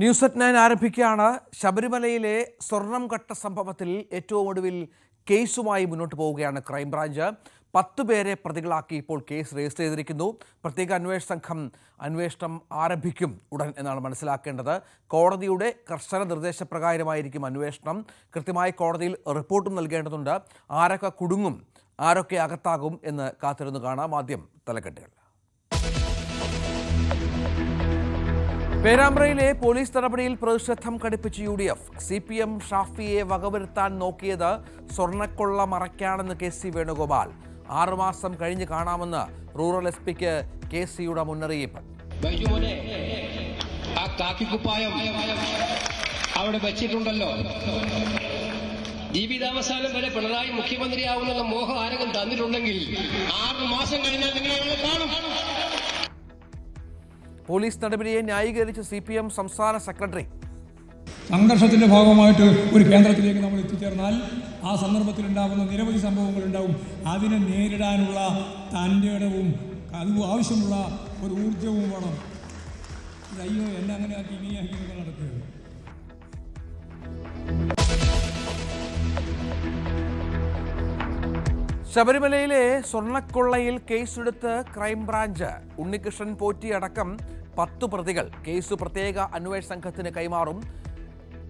News at 9 ആരംഭിക്കുകയാണ്. ശബരിമലയിലെ സ്വർണം കട്ട സംഭവത്തിൽ ഏറ്റവും ഒടുവിൽ കേസുമായി മുന്നോട്ട് പോവുകയാണ് ക്രൈംബ്രാഞ്ച്. 10 പേരെ പ്രതികളാക്കി ഇപ്പോൾ കേസ് രജിസ്റ്റർ ചെയ്തിരിക്കുന്നു. പ്രത്യേക അന്വേഷണ സംഘം അന്വേഷണം ആരംഭിക്കും ഉടൻ എന്നാണ് മനസ്സിലാക്കേണ്ടത്. കോടതിയുടെ കർശന നിർദ്ദേശപ്രകാരമായിരിക്കും അന്വേഷണം. കൃത്യമായി കോടതിയിൽ റിപ്പോർട്ടും നൽകേണ്ടതുണ്ട്. ആരൊക്കെ കുടുങ്ങും, ആരൊക്കെ അകത്താകും എന്ന് കാത്തിരുന്ന് കാണാം. ആദ്യം തലക്കെട്ടുകൾ. പേരാമ്പ്രയിലെ പോലീസ് നടപടിയിൽ പ്രതിഷേധം കടുപ്പിച്ച UDF. CPM ഷാഫിയെ വകവരുത്താൻ നോക്കിയത് സ്വർണ്ണക്കൊള്ള മറയ്ക്കാണെന്ന് KC വേണുഗോപാൽ. 6 മാസം കഴിഞ്ഞ് കാണാമെന്ന് റൂറൽ SP-ക്ക് KCയുടെ മുന്നറിയിപ്പ്. അവിടെ വെച്ചിട്ടുണ്ടല്ലോ. ജീവിതാവസാനം വരെ പിണറായി മുഖ്യമന്ത്രിയാവുന്നുള്ള മോഹം ആരെങ്കിലും തന്നിട്ടുണ്ടെങ്കിൽ 6 മാസം കഴിഞ്ഞാൽ നിങ്ങളെ കാണും. പോലീസ് നടപടിയെ ന്യായീകരിച്ച് CPM സംസ്ഥാന സെക്രട്ടറി. സംഘർഷത്തിന്റെ ഭാഗമായിട്ട് ഒരു കേന്ദ്രത്തിലേക്ക് നമ്മൾ എത്തിച്ചേർന്നാൽ ആ സന്ദർഭത്തിൽ ഉണ്ടാകുന്ന നിരവധി സംഭവങ്ങൾ ഉണ്ടാവും. അതിനെ നേരിടാനുള്ള തൻ്റെ ഇടവും അത് ആവശ്യമുള്ള ഒരു ഊർജവും വേണം. അയ്യോ എന്നെ അങ്ങനെ ആക്കി ഇനിയാക്കി നടക്കുക. ശബരിമലയിലെ സ്വർണ്ണക്കൊള്ളയിൽ കേസെടുത്ത് ക്രൈംബ്രാഞ്ച്. ഉണ്ണികൃഷ്ണൻ പോറ്റി അടക്കം 10 പ്രതികൾ. കേസ് പ്രത്യേക അന്വേഷണ സംഘത്തിന് കൈമാറും.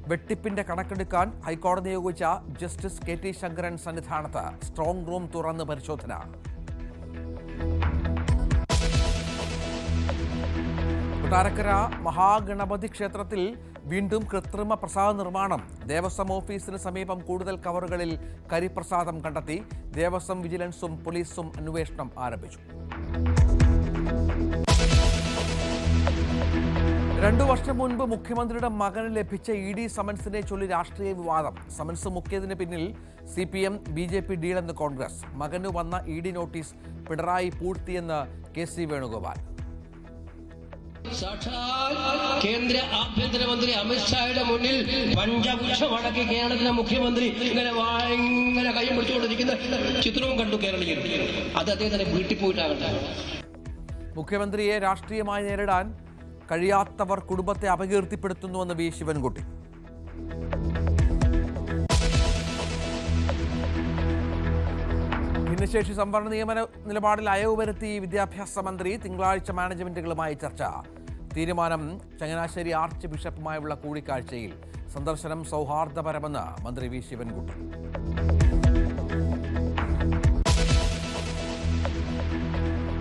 വെട്ടിപ്പിന്റെ കണക്കെടുക്കാൻ ഹൈക്കോടതി നിയോഗിച്ച ജസ്റ്റിസ് KT ശങ്കരൻ സന്നിധാനത്ത് സ്ട്രോങ് റൂം തുറന്ന് പരിശോധന. കൊട്ടാരക്കര മഹാഗണപതി ക്ഷേത്രത്തിൽ വീണ്ടും കൃത്രിമ പ്രസാദ നിർമ്മാണം. ദേവസ്വം ഓഫീസിന് സമീപം കൂടുതൽ കവറുകളിൽ കരിപ്രസാദം കണ്ടെത്തി. ദേവസ്വം വിജിലൻസും പോലീസും അന്വേഷണം ആരംഭിച്ചു. 2 വർഷം മുൻപ് മുഖ്യമന്ത്രിയുടെ മകന് ലഭിച്ച ED സമൻസിനെ ചൊല്ലി രാഷ്ട്രീയ വിവാദം. സമൻസ് മുക്കിയതിന് പിന്നിൽ CPM BJP ഡീലെന്ന് കോൺഗ്രസ്. മകന് വന്ന ED നോട്ടീസ് പിണറായി പൂഴ്ത്തിയെന്ന് KC വേണുഗോപാൽ. കേന്ദ്ര ആഭ്യന്തരമന്ത്രി അമിത്ഷായുടെ മുന്നിൽ പഞ്ചപുരുഷം അടക്കി കേരളത്തിലെ മുഖ്യമന്ത്രി ഇങ്ങനെ കൈ പിടിച്ചുകൊണ്ടിരിക്കുന്ന ചിത്രവും കണ്ടു കേരളീയർ. അത് അദ്ദേഹത്തിന് വീട്ടിൽ പോയിട്ടാകട്ടെ. മുഖ്യമന്ത്രിയെ രാഷ്ട്രീയമായി നേരിടാൻ കഴിയാത്തവർ കുടുംബത്തെ അപകീർത്തിപ്പെടുത്തുന്നുവെന്ന് V ശിവൻകുട്ടി. ഭിന്നശേഷി സംവരണ നിയമന നിലപാടിൽ അയവ് വരുത്തി വിദ്യാഭ്യാസ മന്ത്രി. തിങ്കളാഴ്ച മാനേജ്മെന്റുകളുമായി ചർച്ച. തീരുമാനം ചങ്ങനാശ്ശേരി ആർച്ച് ബിഷപ്പുമായുള്ള കൂടിക്കാഴ്ചയിൽ. സന്ദർശനം സൗഹാർദ്ദപരമെന്ന് മന്ത്രി V ശിവൻകുട്ടി.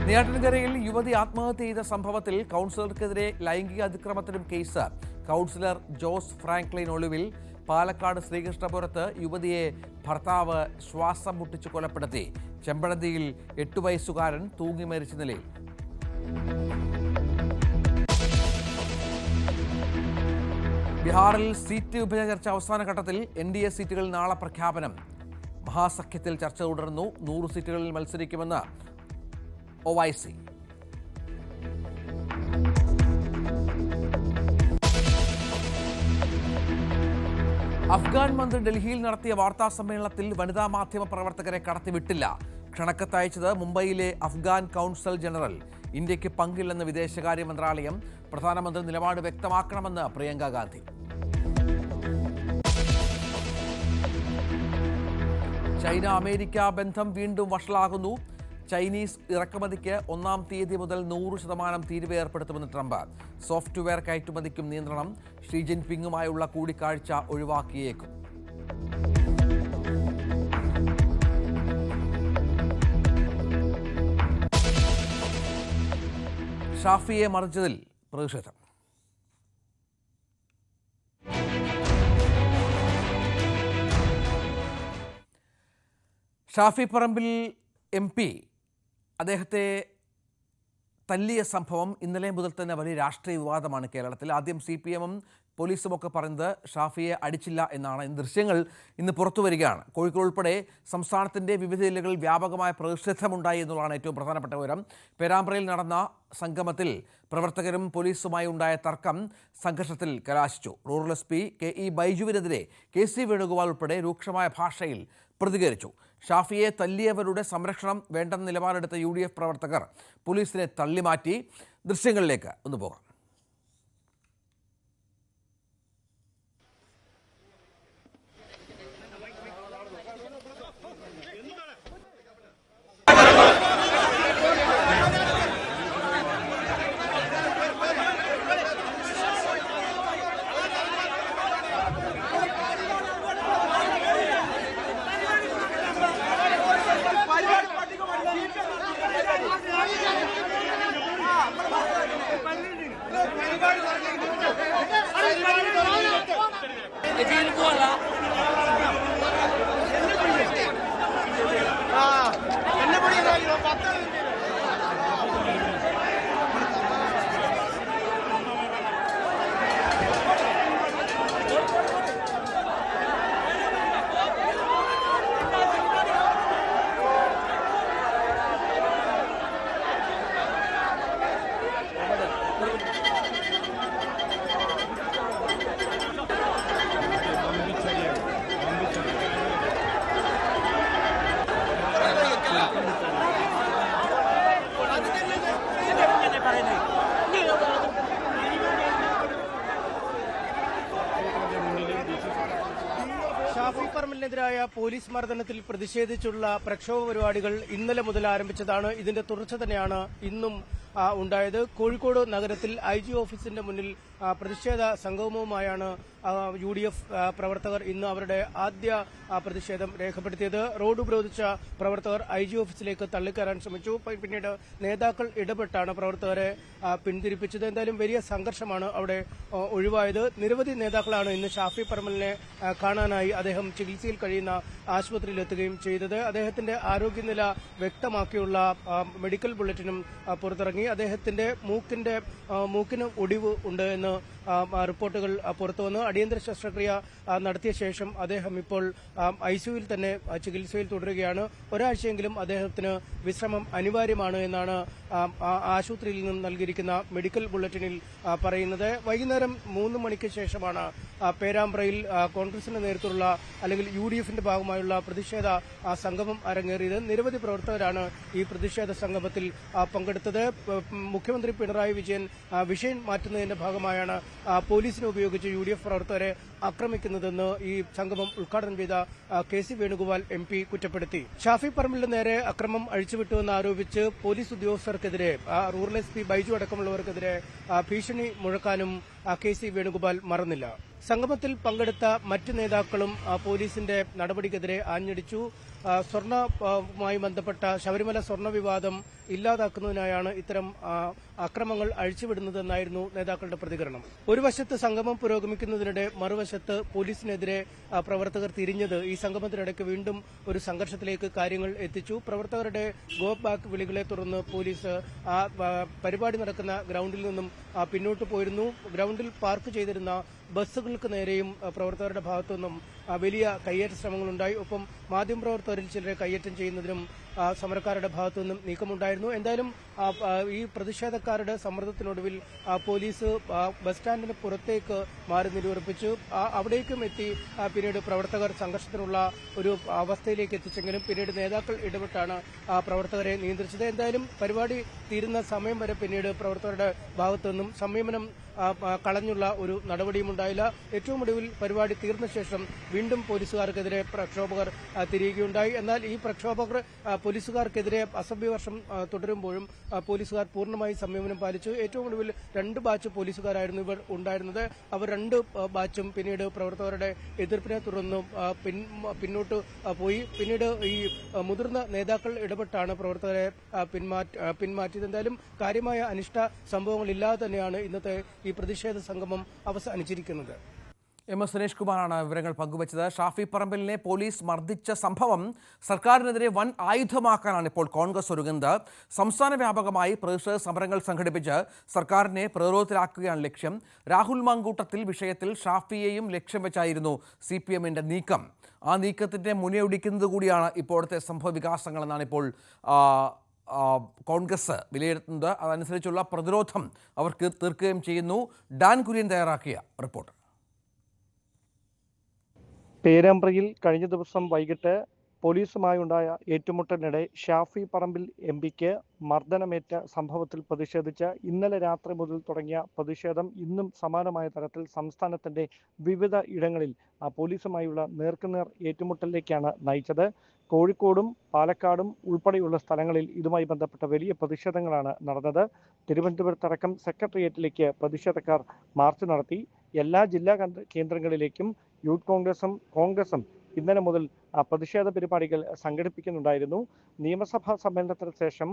നെയ്യാറ്റിൻകരയിൽ യുവതി ആത്മഹത്യ ചെയ്ത സംഭവത്തിൽ കൗൺസിലർക്കെതിരെ ലൈംഗിക അതിക്രമത്തിനും കേസ്. കൗൺസിലർ ജോസ് ഫ്രാങ്ക്ലിൻ ഒളിവിൽ. പാലക്കാട് ശ്രീകൃഷ്ണപുരത്ത് യുവതിയെ ഭർത്താവ് ശ്വാസം മുട്ടിച്ച് കൊലപ്പെടുത്തി. ചെമ്പഴന്തിയിൽ 8 വയസ്സുകാരൻ തൂങ്ങി മരിച്ച നിലയിൽ. ബീഹാറിൽ സീറ്റ് വിഭജന ചർച്ച അവസാന ഘട്ടത്തിൽ. NDA സീറ്റുകളിൽ നാളെ പ്രഖ്യാപനം. മഹാസഖ്യത്തിൽ ചർച്ച തുടർന്നു. 100 സീറ്റുകളിൽ മത്സരിക്കുമെന്ന് OIC. അഫ്ഗാൻ മന്ത്രി ഡൽഹിയിൽ നടത്തിയ വാർത്താ സമ്മേളനത്തിൽ വനിതാ മാധ്യമ പ്രവർത്തകരെ കടത്തിവിട്ടില്ല. ക്ഷണക്കത്തയച്ചത് മുംബൈയിലെ അഫ്ഗാൻ കൗൺസൽ ജനറൽ. ഇന്ത്യക്ക് പങ്കില്ലെന്ന് വിദേശകാര്യ മന്ത്രാലയം. പ്രധാനമന്ത്രി നിലപാട് വ്യക്തമാക്കണമെന്ന് പ്രിയങ്ക ഗാന്ധി. ചൈന അമേരിക്ക ബന്ധം വീണ്ടും വഷളാകുന്നു. ചൈനീസ് ഇറക്കുമതിക്ക് 1-ാം തീയതി മുതൽ 100% തീരുവ ഏർപ്പെടുത്തുമെന്ന് ട്രംപ്. സോഫ്റ്റ്വെയർ കയറ്റുമതിക്കും നിയന്ത്രണം. ഷീ ജിൻപിങ്ങുമായുള്ള കൂടിക്കാഴ്ച ഒഴിവാക്കിയേക്കും. ഷാഫിയെ മറിച്ചതിൽ പ്രതിഷേധം. ഷാഫി പറമ്പിൽ MP അദ്ദേഹത്തെ തല്ലിയ സംഭവം ഇന്നലെ മുതൽ തന്നെ വലിയ രാഷ്ട്രീയ വിവാദമാണ് കേരളത്തിൽ. ആദ്യം CPM-ഉം പോലീസുമൊക്കെ പറയുന്നത് ഷാഫിയെ അടിച്ചില്ല എന്നാണ്. ദൃശ്യങ്ങൾ ഇന്ന് പുറത്തു വരികയാണ്. കോഴിക്കോട് ഉൾപ്പെടെ സംസ്ഥാനത്തിൻ്റെ വിവിധ ജില്ലകളിൽ വ്യാപകമായ പ്രതിഷേധമുണ്ടായി എന്നുള്ളതാണ് ഏറ്റവും പ്രധാനപ്പെട്ട വിവരം. പേരാമ്പ്രയിൽ നടന്ന സംഗമത്തിൽ പ്രവർത്തകരും പോലീസുമായി ഉണ്ടായ തർക്കം സംഘർഷത്തിൽ കലാശിച്ചു. Rural SP KE ബൈജുവിനെതിരെ KC Venugopal ഉൾപ്പെടെ രൂക്ഷമായ ഭാഷയിൽ പ്രതികരിച്ചു. ഷാഫിയെ തല്ലിയവരുടെ സംരക്ഷണം വേണ്ടെന്ന നിലപാടെടുത്ത UDF പ്രവർത്തകർ പോലീസിനെ തള്ളിമാറ്റി. ദൃശ്യങ്ങളിലേക്ക് ഒന്ന് പോകാം. പോലീസ് മർദ്ദനത്തിൽ പ്രതിഷേധിച്ചുള്ള പ്രക്ഷോഭ പരിപാടികൾ ഇന്നലെ മുതൽ ആരംഭിച്ചതാണ്. ഇതിന്റെ തുടർച്ച തന്നെയാണ് ഇന്നും ഉണ്ടായത്. കോഴിക്കോട് നഗരത്തിൽ IG ഓഫീസിന്റെ മുന്നിൽ പ്രതിഷേധ സംഗമവുമായാണ് UDF പ്രവർത്തകർ ഇന്ന് അവരുടെ ആദ്യ പ്രതിഷേധം രേഖപ്പെടുത്തിയത്. റോഡ് ഉപരോധിച്ച പ്രവർത്തകർ IG ഓഫീസിലേക്ക് തള്ളിക്കയറാൻ ശ്രമിച്ചു. പിന്നീട് നേതാക്കൾ ഇടപെട്ടാണ് പ്രവർത്തകരെ പിന്തിരിപ്പിച്ചത്. എന്തായാലും വലിയ സംഘർഷമാണ് അവിടെ ഒഴിവായത്. നിരവധി നേതാക്കളാണ് ഇന്ന് ഷാഫി പറമ്പലിനെ കാണാനായി അദ്ദേഹം ചികിത്സയിൽ കഴിയുന്ന ആശുപത്രിയിലെത്തുകയും ചെയ്തത്. അദ്ദേഹത്തിന്റെ ആരോഗ്യനില വ്യക്തമാക്കിയുള്ള മെഡിക്കൽ ബുള്ളറ്റിനും പുറത്തിറങ്ങി. അദ്ദേഹത്തിന്റെ മൂക്കിന് ഒടിവ് ഉണ്ട് എന്ന് റിപ്പോർട്ടുകൾ പുറത്തുവന്നു. അടിയന്തര ശസ്ത്രക്രിയ നടത്തിയ ശേഷം അദ്ദേഹം ഇപ്പോൾ ICUവിൽ തന്നെ ചികിത്സയിൽ തുടരുകയാണ്. ഒരാഴ്ചയെങ്കിലും അദ്ദേഹത്തിന് വിശ്രമം അനിവാര്യമാണ് എന്നാണ് ആശുപത്രിയിൽ നിന്നും നൽകിയിരിക്കുന്ന മെഡിക്കൽ ബുള്ളറ്റിനിൽ പറയുന്നത്. വൈകുന്നേരം 3 മണിക്ക് ശേഷമാണ് പേരാമ്പ്രയിൽ കോൺഗ്രസിന്റെ നേതൃത്വത്തിലുള്ള അല്ലെങ്കിൽ UDFന്റെ ഭാഗമായുള്ള പ്രതിഷേധ സംഗമം അരങ്ങേറിയത്. നിരവധി പ്രവർത്തകരാണ് ഈ പ്രതിഷേധ സംഗമത്തിൽ പങ്കെടുത്തത്. മുഖ്യമന്ത്രി പിണറായി വിജയൻ വിഷയം മാറ്റുന്നതിന്റെ ഭാഗമായാണ് പോലീസിനെ ഉപയോഗിച്ച് UDF പ്രവർത്തകരെ ആക്രമിക്കുന്നതെന്ന് ഈ സംഗമം ഉദ്ഘാടനം ചെയ്ത KC വേണുഗോപാൽ MP കുറ്റപ്പെടുത്തി. ഷാഫി പറമ്പലിന് നേരെ അക്രമം അഴിച്ചുവിട്ടുവെന്ന് ആരോപിച്ച് പോലീസ് ഉദ്യോഗസ്ഥർക്കെതിരെ റൂറൽ SP ബൈജു അടക്കമുള്ളവർക്കെതിരെ ഭീഷണി മുഴക്കാനും KC വേണുഗോപാൽ മറന്നില്ല. സംഗമത്തിൽ പങ്കെടുത്ത മറ്റ് നേതാക്കളും പോലീസിന്റെ നടപടിക്കെതിരെ ആഞ്ഞടിച്ചു. സ്വർണവുമായി ബന്ധപ്പെട്ട ശബരിമല സ്വർണ്ണ വിവാദം ഇല്ലാതാക്കുന്നതിനായാണ് ഇത്തരം അക്രമങ്ങൾ അഴിച്ചുവിടുന്നതെന്നായിരുന്നു നേതാക്കളുടെ പ്രതികരണം. ഒരു വശത്ത് സംഗമം പുരോഗമിക്കുന്നതിനിടെ മറുവശത്ത് പോലീസിനെതിരെ പ്രവർത്തകർ തിരിഞ്ഞത് ഈ സംഗമത്തിനിടയ്ക്ക് വീണ്ടും ഒരു സംഘർഷത്തിലേക്ക് കാര്യങ്ങൾ എത്തിച്ചു. പ്രവർത്തകരുടെ ഗോ ബാക്ക് വിളികളെ തുടർന്ന് പോലീസ് പരിപാടി നടക്കുന്ന ഗ്രൌണ്ടിൽ നിന്നും പിന്നോട്ട് പോയിരുന്നു. ഗ്രൌണ്ടിൽ പാർക്ക് ചെയ്തിരുന്ന ബസ്സുകൾക്ക് നേരെയും പ്രവർത്തകരുടെ ഭാഗത്തുനിന്നും വലിയ കയ്യേറ്റ ശ്രമങ്ങളുണ്ടായി. ഒപ്പം മാധ്യമപ്രവർത്തകരിൽ ചിലരെ കയ്യേറ്റം ചെയ്യുന്നതിനും സമരക്കാരുടെ ഭാഗത്തുനിന്നും നീക്കമുണ്ടായിരുന്നു. എന്തായാലും ഈ പ്രതിഷേധക്കാരുടെ സമ്മർദ്ദത്തിനൊടുവിൽ പോലീസ് ബസ് സ്റ്റാൻഡിന് പുറത്തേക്ക് മാറി നിലയുറപ്പിച്ചു. അവിടേക്കും എത്തി പിന്നീട് പ്രവർത്തകർ സംഘർഷത്തിനുള്ള ഒരു അവസ്ഥയിലേക്ക് എത്തിച്ചെങ്കിലും പിന്നീട് നേതാക്കൾ ഇടപെട്ടാണ് പ്രവർത്തകരെ നിയന്ത്രിച്ചത്. എന്തായാലും പരിപാടി തീരുന്ന സമയം വരെ പിന്നീട് പ്രവർത്തകരുടെ ഭാഗത്തുനിന്നും സംയമനം കളഞ്ഞുള്ള ഒരു നടപടിയും ഉണ്ടായില്ല. ഏറ്റവും ഒടുവിൽ പരിപാടി തീർന്ന ശേഷം വീണ്ടും പോലീസുകാർക്കെതിരെ പ്രക്ഷോഭകർ തിരിയുകയുണ്ടായി. എന്നാൽ ഈ പ്രക്ഷോഭകർ പോലീസുകാർക്കെതിരെ അസഭ്യവർഷം തുടരുമ്പോഴും പോലീസുകാർ പൂർണ്ണമായി സംയമനം പാലിച്ചു. ഏറ്റവും ഒടുവിൽ 2 ബാച്ച് പോലീസുകാരായിരുന്നു ഇവർ ഉണ്ടായിരുന്നത്. അവർ 2 ബാച്ചും പിന്നീട് പ്രവർത്തകരുടെ എതിർപ്പിനെ തുടർന്ന് പിന്നോട്ട് പോയി. പിന്നീട് ഈ മുതിർന്ന നേതാക്കൾ ഇടപെട്ടാണ് പ്രവർത്തകരെ പിന്മാറ്റിയത്. എന്തായാലും കാര്യമായ അനിഷ്ട സംഭവങ്ങളില്ലാതെ തന്നെയാണ് ഇന്നത്തെ ഈ പ്രതിഷേധ സംഗമം അവസാനിച്ചിരിക്കുന്നത്. MS സുരേഷ് കുമാറാണ് വിവരങ്ങൾ പങ്കുവച്ചത്. ഷാഫി പറമ്പലിനെ പോലീസ് മർദ്ദിച്ച സംഭവം സർക്കാരിനെതിരെ വൻ ആയുധമാക്കാനാണ് ഇപ്പോൾ കോൺഗ്രസ് ഒരുങ്ങുന്നത്. സംസ്ഥാന വ്യാപകമായി പ്രതിഷേധ സമരങ്ങൾ സംഘടിപ്പിച്ച് സർക്കാരിനെ പ്രതിരോധത്തിലാക്കുകയാണ് ലക്ഷ്യം. രാഹുൽ മാങ്കൂട്ടത്തിൽ വിഷയത്തിൽ ഷാഫിയെയും ലക്ഷ്യം വെച്ചായിരുന്നു CPMന്റെ നീക്കം. ആ നീക്കത്തിന്റെ മുനയൊടിക്കുന്നത് കൂടിയാണ് ഇപ്പോഴത്തെ സംഭവ വികാസങ്ങളെന്നാണ് ഇപ്പോൾ കോൺഗ്രസ് വിലയിരുത്തുന്നത്. അതനുസരിച്ചുള്ള പ്രതിരോധം അവർക്ക് തീർക്കുകയും ചെയ്യുന്നു. ഡാൻ കുര്യൻ തയ്യാറാക്കിയ റിപ്പോർട്ട്. പേരാമ്പ്രയിൽ കഴിഞ്ഞ ദിവസം വൈകിട്ട് പോലീസുമായുണ്ടായ ഏറ്റുമുട്ടലിനിടെ ഷാഫി പറമ്പിൽ MPക്ക് മർദ്ദനമേറ്റ സംഭവത്തിൽ പ്രതിഷേധിച്ച് ഇന്നലെ രാത്രി മുതൽ തുടങ്ങിയ പ്രതിഷേധം ഇന്നും സമാനമായ തരത്തിൽ സംസ്ഥാനത്തിന്റെ വിവിധ ഇടങ്ങളിൽ പോലീസുമായുള്ള നേർക്കുനേർ ഏറ്റുമുട്ടലിലേക്കാണ് നയിച്ചത്. കോഴിക്കോടും പാലക്കാടും ഉൾപ്പെടെയുള്ള സ്ഥലങ്ങളിൽ ഇതുമായി ബന്ധപ്പെട്ട വലിയ പ്രതിഷേധങ്ങളാണ് നടന്നത്. തിരുവനന്തപുരത്തടക്കം സെക്രട്ടേറിയറ്റിലേക്ക് പ്രതിഷേധക്കാർ മാർച്ച് നടത്തി. എല്ലാ ജില്ലാ കേന്ദ്രങ്ങളിലേക്കും യൂത്ത് കോൺഗ്രസും ഇന്നലെ മുതൽ പ്രതിഷേധ പരിപാടികൾ സംഘടിപ്പിക്കുന്നുണ്ടായിരുന്നു. നിയമസഭാ സമ്മേളനത്തിന് ശേഷം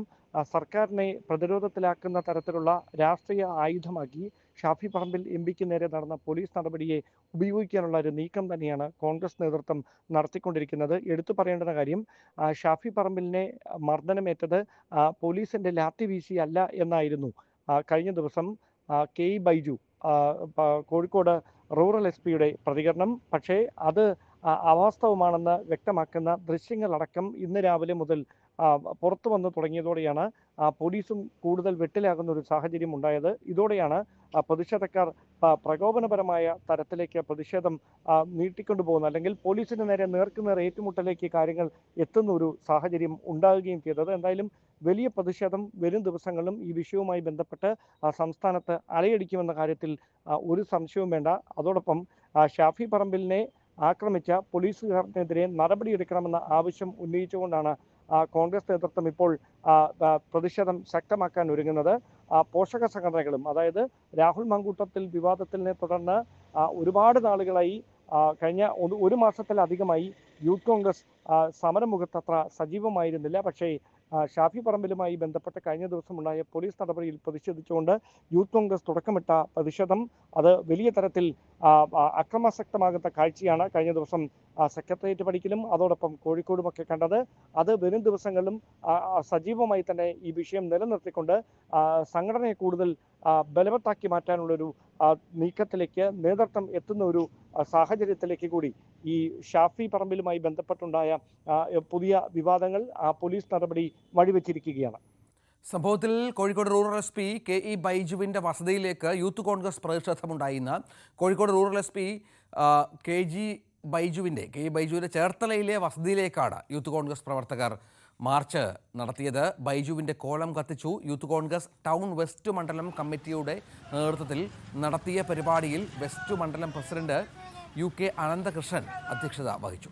സർക്കാരിനെ പ്രതിരോധത്തിലാക്കുന്ന തരത്തിലുള്ള രാഷ്ട്രീയ ആയുധമാക്കി ഷാഫി പറമ്പിൽ MPക്ക് നേരെ നടന്ന പോലീസ് നടപടിയെ ഉപയോഗിക്കാനുള്ള ഒരു നീക്കം തന്നെയാണ് കോൺഗ്രസ് നേതൃത്വം നടത്തിക്കൊണ്ടിരിക്കുന്നത്. എടുത്തു പറയേണ്ട കാര്യം, ഷാഫി പറമ്പിലിനെ മർദ്ദനമേറ്റത് പോലീസിന്റെ ലാത്തി വീശിയല്ല എന്നായിരുന്നു കഴിഞ്ഞ ദിവസം KE ബൈജു കോഴിക്കോട് റൂറൽ SPയുടെ പ്രതികരണം. പക്ഷേ അത് അവാസ്തവമാണെന്ന് വ്യക്തമാക്കുന്ന ദൃശ്യങ്ങളടക്കം ഇന്ന് രാവിലെ മുതൽ പുറത്തു വന്നു തുടങ്ങിയതോടെയാണ് പോലീസും കൂടുതൽ വെട്ടിലാകുന്ന ഒരു സാഹചര്യം ഉണ്ടായത്. ഇതോടെയാണ് പ്രതിഷേധക്കാർ പ്രകോപനപരമായ തരത്തിലേക്ക് പ്രതിഷേധം നീട്ടിക്കൊണ്ടുപോകുന്ന അല്ലെങ്കിൽ പോലീസിന് നേരെ നേർക്കുനേർ ഏറ്റുമുട്ടലേക്ക് കാര്യങ്ങൾ എത്തുന്ന ഒരു സാഹചര്യം ഉണ്ടാകുകയും ചെയ്തത്. എന്തായാലും വലിയ പ്രതിഷേധം വരും ദിവസങ്ങളിലും ഈ വിഷയവുമായി ബന്ധപ്പെട്ട് സംസ്ഥാനത്ത് അലയടിക്കുമെന്ന കാര്യത്തിൽ ഒരു സംശയവും വേണ്ട. അതോടൊപ്പം ഷാഫി പറമ്പിലിനെ ആക്രമിച്ച പോലീസുകാരനെതിരെ നടപടിയെടുക്കണമെന്ന ആവശ്യം ഉന്നയിച്ചുകൊണ്ടാണ് കോൺഗ്രസ് നേതൃത്വം ഇപ്പോൾ പ്രതിഷേധം ശക്തമാക്കാൻ ഒരുങ്ങുന്നത്. പോഷക സംഘടനകളും, അതായത് രാഹുൽ മങ്കൂട്ടത്തിൽ വിവാദത്തിനെ തുടർന്ന് ഒരുപാട് നാളുകളായി, കഴിഞ്ഞ ഒരു മാസത്തിലധികമായി യൂത്ത് കോൺഗ്രസ് സമരമുഖത്ത് അത്ര സജീവമായിരുന്നില്ല. പക്ഷേ ഷാഫി പറമ്പിലുമായി ബന്ധപ്പെട്ട് കഴിഞ്ഞ ദിവസമുണ്ടായ പോലീസ് നടപടിയിൽ പ്രതിഷേധിച്ചുകൊണ്ട് യൂത്ത് കോൺഗ്രസ് തുടക്കമിട്ട പ്രതിഷേധം അത് വലിയ തരത്തിൽ അക്രമാസക്തമാകുന്ന കാഴ്ചയാണ് കഴിഞ്ഞ ദിവസം സെക്രട്ടേറിയറ്റ് പടിക്കലും അതോടൊപ്പം കോഴിക്കോടുമൊക്കെ കണ്ടത്. അത് വരും ദിവസങ്ങളിലും സജീവമായി തന്നെ ഈ വിഷയം നിലനിർത്തിക്കൊണ്ട് സംഘടനയെ കൂടുതൽ ബലവത്താക്കി മാറ്റാനുള്ളൊരു നീക്കത്തിലേക്ക് നേതൃത്വം എത്തുന്ന ഒരു സാഹചര്യത്തിലേക്ക് കൂടി ഈ ഷാഫി പറമ്പിലുമായി ബന്ധപ്പെട്ടുണ്ടായ പുതിയ വിവാദങ്ങൾ പോലീസ് നടപടി വഴിവെച്ചിരിക്കുകയാണ്. സംഭവത്തിൽ Kozhikode rural S P KE ബൈജുവിൻ്റെ വസതിയിലേക്ക് യൂത്ത് കോൺഗ്രസ് പ്രതിഷേധമുണ്ടായിന്ന് Kozhikode rural S P KE ബൈജുവിൻ്റെ ചേർത്തലയിലെ വസതിയിലേക്കാണ് യൂത്ത് കോൺഗ്രസ് പ്രവർത്തകർ മാർച്ച് നടത്തിയത്. ബൈജുവിൻ്റെ കോലം കത്തിച്ചു. യൂത്ത് കോൺഗ്രസ് ടൗൺ വെസ്റ്റ് മണ്ഡലം കമ്മിറ്റിയുടെ നേതൃത്വത്തിൽ നടത്തിയ പരിപാടിയിൽ വെസ്റ്റ് മണ്ഡലം പ്രസിഡന്റ് UK അനന്തകൃഷ്ണൻ അധ്യക്ഷത വഹിച്ചു.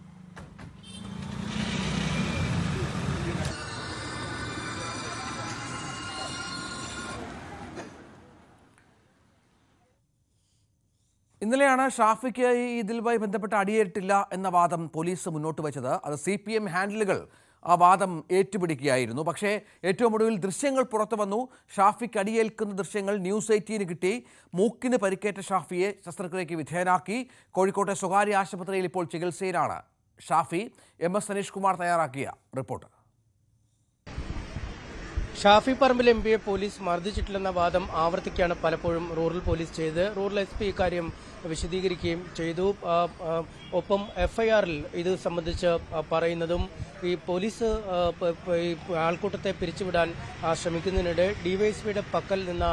ഇന്നലെയാണ് ഷാഫിക്ക് ഇതിലുമായി ബന്ധപ്പെട്ട് അടിയേറ്റില്ല എന്ന വാദം പോലീസ് മുന്നോട്ട് വെച്ചത്. അത് CPM ഹാൻഡിലുകൾ ആ വാദം ഏറ്റുപിടിക്കുകയായിരുന്നു. പക്ഷേ ഏറ്റവും ഒടുവിൽ ദൃശ്യങ്ങൾ പുറത്തു വന്നു. ഷാഫിക്ക് അടിയേൽക്കുന്ന ദൃശ്യങ്ങൾ ന്യൂസ് 18 കിട്ടി. മൂക്കിന് പരിക്കേറ്റ ഷാഫിയെ ശസ്ത്രക്രിയയ്ക്ക് വിധേയനാക്കി. കോഴിക്കോട്ടെ സ്വകാര്യ ആശുപത്രിയിൽ ഇപ്പോൾ ചികിത്സയിലാണ് ഷാഫി. MS സനീഷ് കുമാർ തയ്യാറാക്കിയ റിപ്പോർട്ട്. ഷാഫി പറമ്പിൽ MPയെ പോലീസ് മർദ്ദിച്ചിട്ടില്ലെന്ന വാദം ആവർത്തിക്കുകയാണ് പലപ്പോഴും റൂറൽ പോലീസ് ചെയ്തത്. റൂറൽ SP ഇക്കാര്യം വിശദീകരിക്കുകയും ചെയ്തു. ഒപ്പം FIR-ൽ ഇത് സംബന്ധിച്ച് പറയുന്നതും ഈ പോലീസ് ആൾക്കൂട്ടത്തെ പിരിച്ചുവിടാൻ ശ്രമിക്കുന്നതിനിടെ DYSPയുടെ പക്കൽ നിന്ന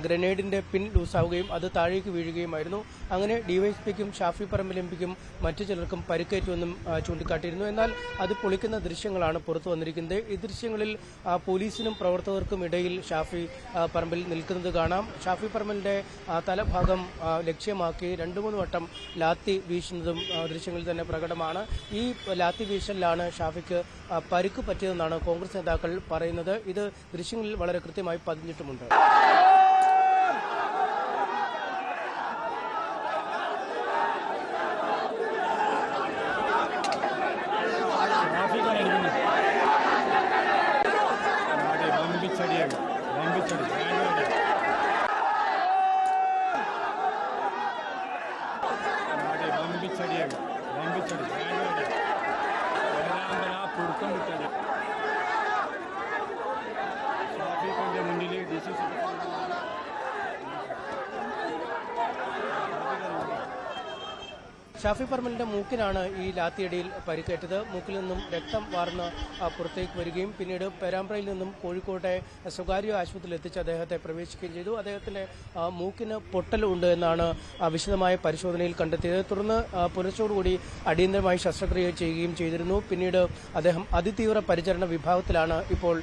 ഗ്രനേഡിന്റെ പിൻ ലൂസാവുകയും അത് താഴേക്ക് വീഴുകയുമായിരുന്നു. അങ്ങനെ DYSPക്കും ഷാഫി പറമ്പിൽ MPക്കും മറ്റു ചിലർക്കും പരിക്കേറ്റുവെന്നും ചൂണ്ടിക്കാട്ടിയിരുന്നു. എന്നാൽ അത് പൊളിക്കുന്ന ദൃശ്യങ്ങളാണ് പുറത്തു വന്നിരിക്കുന്നത്. ഈ ദൃശ്യങ്ങളിൽ പോലീസിനും പ്രവർത്തകർക്കും ഇടയിൽ ഷാഫി പറമ്പിൽ നിൽക്കുന്നത് കാണാം. ഷാഫി പറമ്പിലിന്റെ തലഭാഗം ലക്ഷ്യമാക്കി 2-3 വട്ടം ലാത്തി വീശുന്നതും ദൃശ്യങ്ങളിൽ തന്നെ പ്രകടമാണ്. ഈ ലാത്തി വീശലിലാണ് ഷാഫിക്ക് പരിക്ക് പറ്റിയതെന്നാണ് കോൺഗ്രസ് നേതാക്കൾ പറയുന്നത്. ഇത് ദൃശ്യങ്ങളിൽ വളരെ കൃത്യമായി പതിഞ്ഞിട്ടുമുണ്ട്. ഷാഫി പറമ്പിലിന്റെ മൂക്കിനാണ് ഈ ലാത്തിയടിയിൽ പരിക്കേറ്റത്. മൂക്കിൽ നിന്നും രക്തം വാർന്ന് പുറത്തേക്ക് വരികയും പിന്നീട് പേരാമ്പ്രയിൽ നിന്നും കോഴിക്കോട്ടെ സ്വകാര്യ ആശുപത്രിയിൽ എത്തിച്ച് അദ്ദേഹത്തെ പ്രവേശിക്കുകയും ചെയ്തു. അദ്ദേഹത്തിന്റെ മൂക്കിന് പൊട്ടലുണ്ട് എന്നാണ് വിശദമായ പരിശോധനയിൽ കണ്ടെത്തിയത്. തുടർന്ന് പുലർച്ചയോടുകൂടി അടിയന്തരമായി ശസ്ത്രക്രിയ ചെയ്യുകയും ചെയ്തിരുന്നു. പിന്നീട് അദ്ദേഹം അതിതീവ്ര പരിചരണ വിഭാഗത്തിലാണ് ഇപ്പോൾ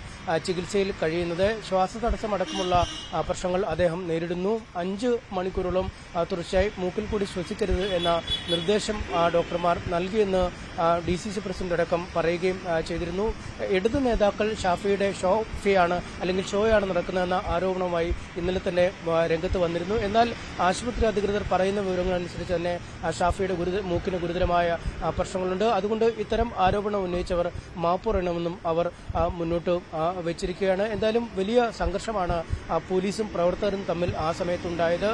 ചികിത്സയിൽ കഴിയുന്നത്. ശ്വാസതടസ്സമടക്കമുള്ള പ്രശ്നങ്ങൾ അദ്ദേഹം നേരിടുന്നു. 5 മണിക്കൂറോളം തുടർച്ചയായി മൂക്കിൽ കൂടി ശ്വസിക്കരുത് എന്ന നിർദ്ദേശം ഡോക്ടർമാർ നൽകിയെന്ന് DCC പ്രസിഡന്റ് അടക്കം പറയുകയും ചെയ്തിരുന്നു. ഇടതു നേതാക്കൾ ഷാഫിയുടെ ഷോയാണ് നടക്കുന്നതെന്ന ആരോപണവുമായി ഇന്നലെ തന്നെ രംഗത്ത് വന്നിരുന്നു. എന്നാൽ ആശുപത്രി അധികൃതർ പറയുന്ന വിവരങ്ങൾ അനുസരിച്ച് തന്നെ ഷാഫിയുടെ മൂക്കിന് ഗുരുതരമായ പ്രശ്നങ്ങളുണ്ട്. അതുകൊണ്ട് ഇത്തരം ആരോപണം ഉന്നയിച്ചവർ മാപ്പ് പറയണമെന്നും അവർ മുന്നോട്ട് വെച്ചിരിക്കുകയാണ്. എന്തായാലും വലിയ സംഘർഷമാണ് പോലീസും പ്രവർത്തകരും തമ്മിൽ ആ സമയത്തുണ്ടായത്.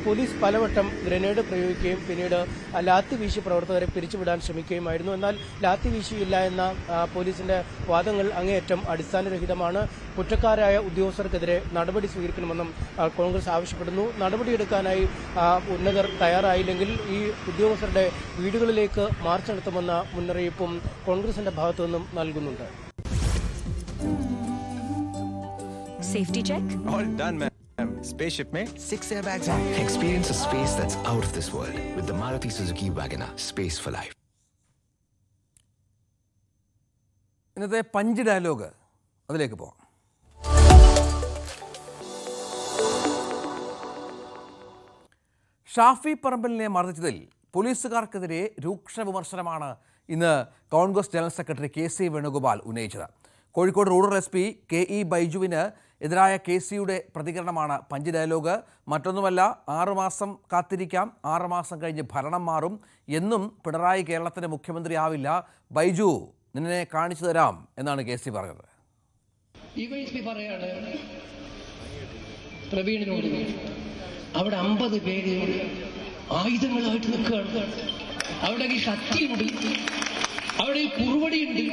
പോലീസ് പലവട്ടം ഗ്രനേഡ് പ്രയോഗിക്കുകയും പിന്നീട് ലാത്തി വീശി പ്രവർത്തകരെ പിരിച്ചുവിടാൻ ശ്രമിക്കുകയുമായിരുന്നു. എന്നാൽ ലാത്തി വീശിയില്ല എന്ന പോലീസിന്റെ വാദങ്ങൾ അങ്ങേയറ്റം അടിസ്ഥാനരഹിതമാണ്. കുറ്റക്കാരായ ഉദ്യോഗസ്ഥർക്കെതിരെ നടപടി സ്വീകരിക്കണമെന്നും കോൺഗ്രസ് ആവശ്യപ്പെടുന്നു. നടപടിയെടുക്കാനായി ഉന്നതർ തയ്യാറായില്ലെങ്കിൽ ഈ ഉദ്യോഗസ്ഥരുടെ വീടുകളിലേക്ക് മാർച്ച് നടത്തുമെന്ന മുന്നറിയിപ്പും കോൺഗ്രസിന്റെ ഭാഗത്തുനിന്നും നൽകുന്നുണ്ട്. Safety check? All done, ma'am. Spaceship mein 6 airbags हैं. Experience a space that's out of this world with the Maruti Suzuki WagonR. Space for life. ഇന്നത്തെ പഞ്ച് ഡയലോഗ് അതിലേക്ക് പോകാം. ഷാഫി പറമ്പിലിനെ മർദ്ദിച്ചതിൽ പോലീസുകാർക്കെതിരെ രൂക്ഷ വിമർശനമാണ് ഇന്ന് Congress general secretary KC Venugopal ഉന്നയിച്ചത്. കോഴിക്കോട് റൂറൽ SP KE ബൈജുവിന് എതിരായ KCയുടെ പ്രതികരണമാണ് പഞ്ച് ഡയലോഗ്. മറ്റൊന്നുമല്ല, 6 മാസം കാത്തിരിക്കാം, 6 മാസം കഴിഞ്ഞ് ഭരണം മാറും, എന്നും പിണറായി കേരളത്തിൻ്റെ മുഖ്യമന്ത്രിയാവില്ല, ബൈജു നിന്നെ കാണിച്ചു തരാം എന്നാണ് KC പറഞ്ഞത്. പ്രവീണിനോട് അവിടെ 50 പേര് ആയുധങ്ങളായിട്ട് നിൽക്കുകയാണ്. അവിടെ ഈ ശക്തിയുണ്ട്, അവിടെ ഈ കുറുവടിയുണ്ട്.